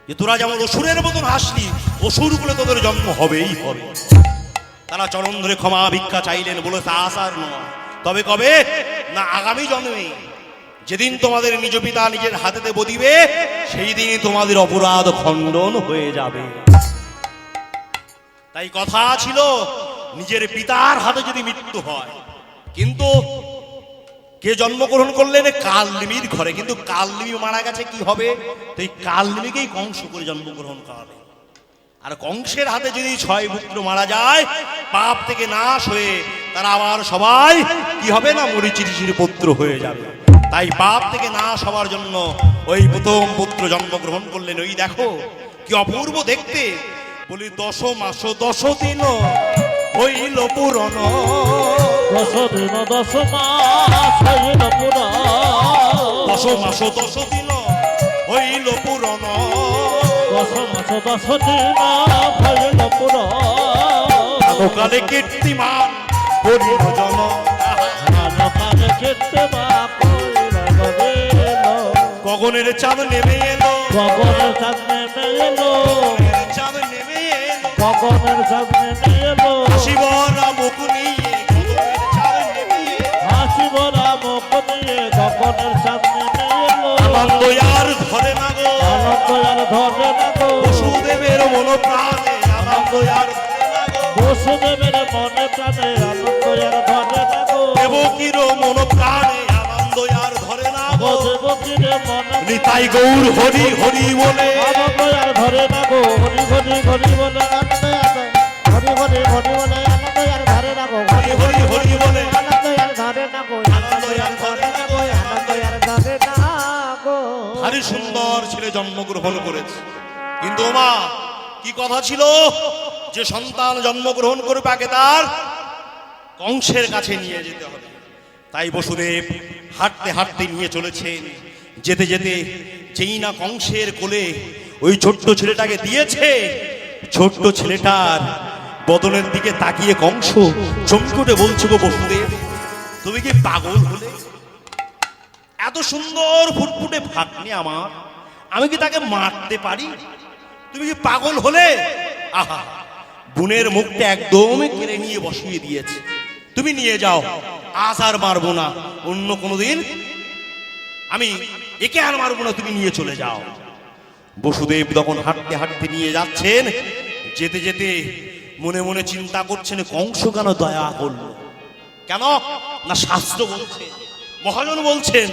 যে তোরা যেমন অসুরের মতন হাসলি অসুর বলে তোদের জন্ম হবেই হবে। তারা চরণ ধরে ক্ষমা ভিক্ষা চাইলেন, বলে তা আসার নয়, তবে কবে না আগামী জন্মে যেদিন তোমাদের নিজ পিতা নিজের হাতে দেব দিবে সেই দিনই তোমাদের অপরাধ খণ্ডন হয়ে যাবে। তাই কথা ছিল নিজের পিতার হাতে যদি মৃত্যু হয়, কিন্তু কে জন্মগ্রহণ করলেন কালনিমির ঘরে, কিন্তু কালনিমি মারা গেছে কি হবে? তো এই কালনিমিকেই কংস করে জন্মগ্রহণ করাবে। আর কংসের হাতে যদি 6 পুত্র মারা যায় পাপ থেকে নাশ হয়ে তারা আবার সবাই কি হবে না মরীচি ঋষির পুত্র হয়ে যাবে। তাই পাপ থেকে নাশ হওয়ার জন্য ওই প্রথম পুত্র জন্মগ্রহণ করলেন। ওই দেখো কি অপূর্ব দেখতে, বলি 10 মাস 10 দিন হইল পুরন, 10 দিন 10 মাস হইল পুরন, 10 মাস 10 দিন হইল পুরন, 10 মাস 10 দিন হইল পুরন। কালে কীর্তিমান করিল জন, কালে কীর্তিমান করিল জন। গগনের চাঁদ নেমে এলো, গগনের চাঁদ নেমে এলো, চাঁদ নেমে এলো, গগনের চাঁদ নেমে এলো। শিবরা মুখ নিয়ে গগনের চাঁদ নেমে এলো, হাসিবরা মুখ নিয়ে গগনের চাঁদ নেমে এলো। আনন্দ আর ধরে না গো, আনন্দ আর ধরে না গো, বসুদেবের মন প্রাণে আনন্দ আর ধরে না গো, বসুদেবের মনে প্রাণে আনন্দ আর ধরে না গো, দেবকীর মন প্রাণে আনন্দ আর ধরে না গো, দেবকীর মনে নিতাই গৌর হরি হরি বলে আনন্দ আর ধরে না গো, হরি হরি হরি বলে আনন্দ আর হরি হরি হরি বলে আনন্দ আর ধরে না গো, হরি হরি হরি বলে আনন্দ আর ধরে না গো, আনন্দ আর ধরে না গো, আনন্দ আর ধরে না গো। ভারী সুন্দর ছেলে জন্মগ্রহণ করেছে, কিন্তু মা কি কথা ছিল যে সন্তান জন্মগ্রহণ করবে আগে তার কংসের কাছে নিয়ে যেতে হবে। তাই বসুদেব হাঁটতে হাঁটতে নিয়ে চলেছেন, যেতে যেতে যেই না কংসের কোলে ওই ছোট্ট ছেলেটাকে দিয়েছে, ছোট্ট ছেলেটার বদনের দিকে তাকিয়ে কংস চমকে বলছে, গো বসুদেব তুমি কি পাগল হলে? এত সুন্দর ফুটফুটে ভাগ্নে আমার, আমি কি তাকে মারতে পারি? তুমি কি পাগল হলে? আহা, বোনের মুখটা একদমই কেড়ে নিয়ে বসিয়ে দিয়েছে, তুমি নিয়ে যাও, আজ আর মারবো না, অন্য কোনোদিন আমি একে আর মারবো না, তুমি নিয়ে চলে যাও। বসুদেব তখন হাঁটতে হাঁটতে নিয়ে যাচ্ছেন, যেতে যেতে মনে মনে চিন্তা করছেন কংস কেন দয়া করলো, কেন না শাস্ত্র বলছে মহাজন বলছেন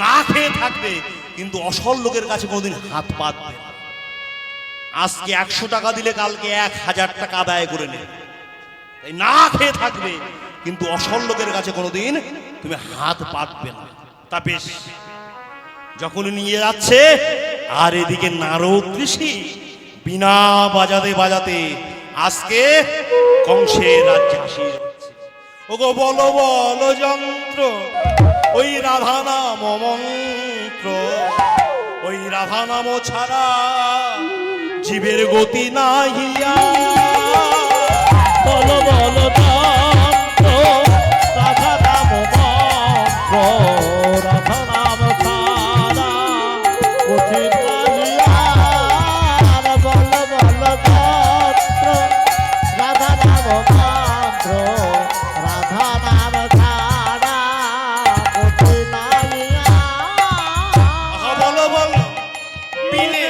না খেয়ে থাকবে কিন্তু অসল লোকের কাছে কোনোদিন হাত পাতবে না। আজকে 100 টাকা দিলে কালকে 1000 টাকা আদায় করে নেবে। তাই না খেয়ে থাকবে কিন্তু অসল লোকের কাছে কোনোদিন তুমি হাত পাতবে না। তা বেশ, যখন নিয়ে যাচ্ছে আর এদিকে নারদ ঋষি বিনা বাজাতে বাজাতে আজকে কংসের রাজ্যে আসি যাচ্ছে। ওগো বলো বলো যন্ত্র, ওই রাধা নাম মন্ত্র, ওই রাধা নাম ছাড়া জীবের গতি নাহিয়া। বলো বলো যন্ত্র, রাধা নাম মন্ত্র, রাধা নাম ছাড়া গতি নাহিয়া। বলো বলো যন্ত্র, রাধা নাম মন্ত্র, রাধা নাম ছাড়া গতি নাহিয়া। আহা বলো বলো বিনে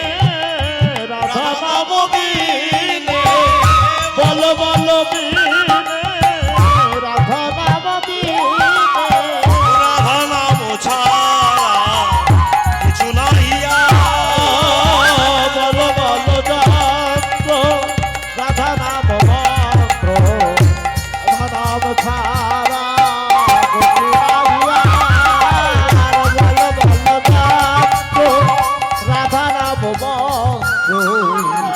রাধা নাম বিনে, বলো বলো বিনে, রাধা নাম বিনে। রাধা নাম ছাড়া কিছু নাহিয়া। বলো বলো যন্ত্র, রাধা নাম মন্ত্র, রাধা নাম ছাড়া গতি নাহিয়া। বলো বলো যন্ত্র, রাধা নাম মন্ত্র,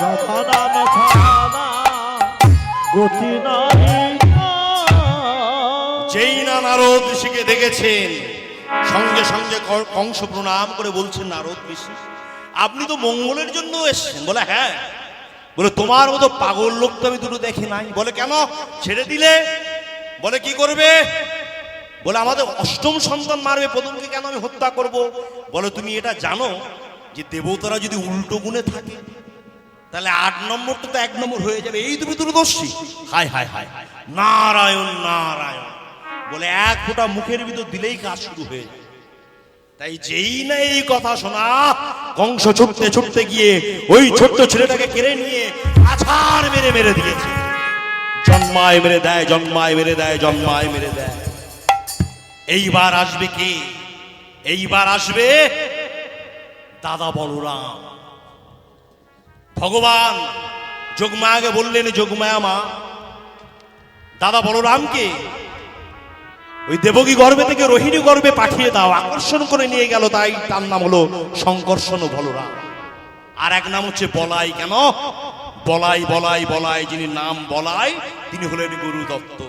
রাধা নাম ছাড়া গতি নাহিয়া। যেই না নারদ ঋষিকে দেখেছেন সঙ্গে সঙ্গে কংস প্রণাম করে বলছেন, নারদ ঋষি আপনি তো মঙ্গলের জন্য এসেছেন। বলে হ্যাঁ। বলে তোমার মতো পাগল লোক তো আমি দুটো দেখি নাই। বলে কেন ছেড়ে দিলে? বলে কি করবে? বলে আমাদের অষ্টম সন্তান মারবে, প্রথমকে কেন আমি হত্যা করব? বলে তুমি এটা জানো যে দেবতারা যদি উল্টো গুণে থাকে তাহলে 8 নম্বরটা তো 1 নম্বর হয়ে যাবে। এই তুমি দূরদর্শী। হায় হায় হায় নারায়ণ নারায়ণ বলে এক ফোঁটা মুখের ভিতর দিলেই কাজ শুরু হয়ে যায়। তাই যেই না এই কথা শোনা কংস ছুটতে ছুটতে গিয়ে ওই ছোট্ট ছেলেটাকে কেড়ে নিয়ে আছাড় মেরে মেরে দিয়েছে। জন্মায় মেরে দেয়, জন্মায় মেরে দেয়, জন্মায় মেরে দেয়। এইবার আসবে কে? এইবার আসবে দাদা বলরাম। ভগবান যোগমায়াকে বললেন, যোগমায়া মা দাদা বলরামকে ওই দেবকী গর্ভে থেকে রোহিণী গর্ভে পাঠিয়ে দাও। আকর্ষণ করে নিয়ে গেল, তাই তার নাম হলো শঙ্কর্ষণ বলরাম। আর এক নাম হচ্ছে বলাই। কেন বলাই? বলাই বলাই যিনি নাম বলাই তিনি হলেন গুরু দত্ত।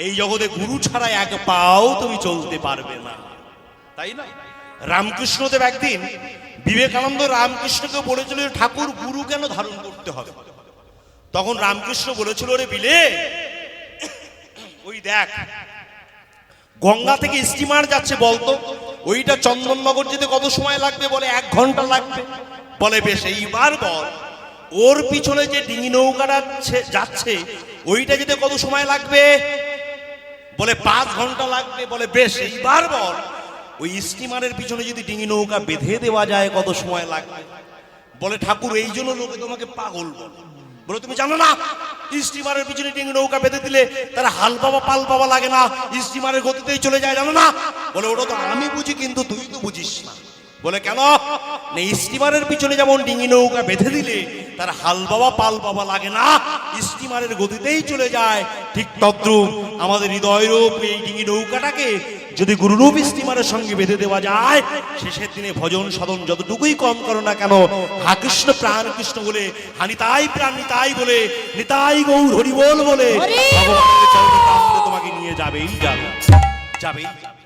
এই জগতে গুরু ছাড়া এক পাও তুমি চলতে পারবে না, তাই না? রামকৃষ্ণদেব একদিন বিবেকানন্দ রামকৃষ্ণকে বলেছিল, ঠাকুর গুরু কেন ধারণ করতে হবে? তখন রামকৃষ্ণ বলেছিল, রে বিলে ওই দেখ গঙ্গা থেকে স্টিমার যাচ্ছে, বলতো ওইটা চন্দননগর যেতে কত সময় লাগবে? বলে 1 ঘন্টা লাগবে। বলে বেশ, এইবার বল ওর পিছনে যে ডিঙি নৌকাটা যাচ্ছে ওইটা যেতে কত সময় লাগবে? বলে 5 ঘন্টা লাগবে। বলে বেশ, এইবার বল ওই স্টিমারের পিছনে যদি ডিঙি নৌকা বেঁধে দেওয়া যায় কত সময় লাগবে? বলে ঠাকুর এই জন্য লোকে তোমাকে পাগল বলে। বলে তুমি জানো না স্টিমারের পিছনে ডিঙি নৌকা বেঁধে দিলে তারা হাল পাবা পাল পাবা লাগে না, স্টিমারের গতিতেই চলে যায়, জানো না? বলে ওটা তো আমি বুঝি কিন্তু তুই তো বুঝিস না। বলে কেন? না স্টিমারের পিছনে যেমন ডিঙি নৌকা বেঁধে দিলে তার হাল বাবা পাল বাবা লাগে না, স্টিমারের গতিতেই চলে যায়, ঠিক তদ্রূপ আমাদের হৃদয়রূপ এই ডিঙি নৌকাটাকে যদি গুরুরূপ স্টিমারের সঙ্গে বেঁধে দেওয়া যায়, শেষের দিনে ভজন সাধন যতটুকুই কম করো না কেন, হা কৃষ্ণ প্রাণ কৃষ্ণ বলে, হানিতাই প্রাণ নিতাই বলে, নিতাই গৌর হরি বল বলে ভগবানের চরণে তোমাকে নিয়ে যাবেই যাবে, যাবেই যাবে।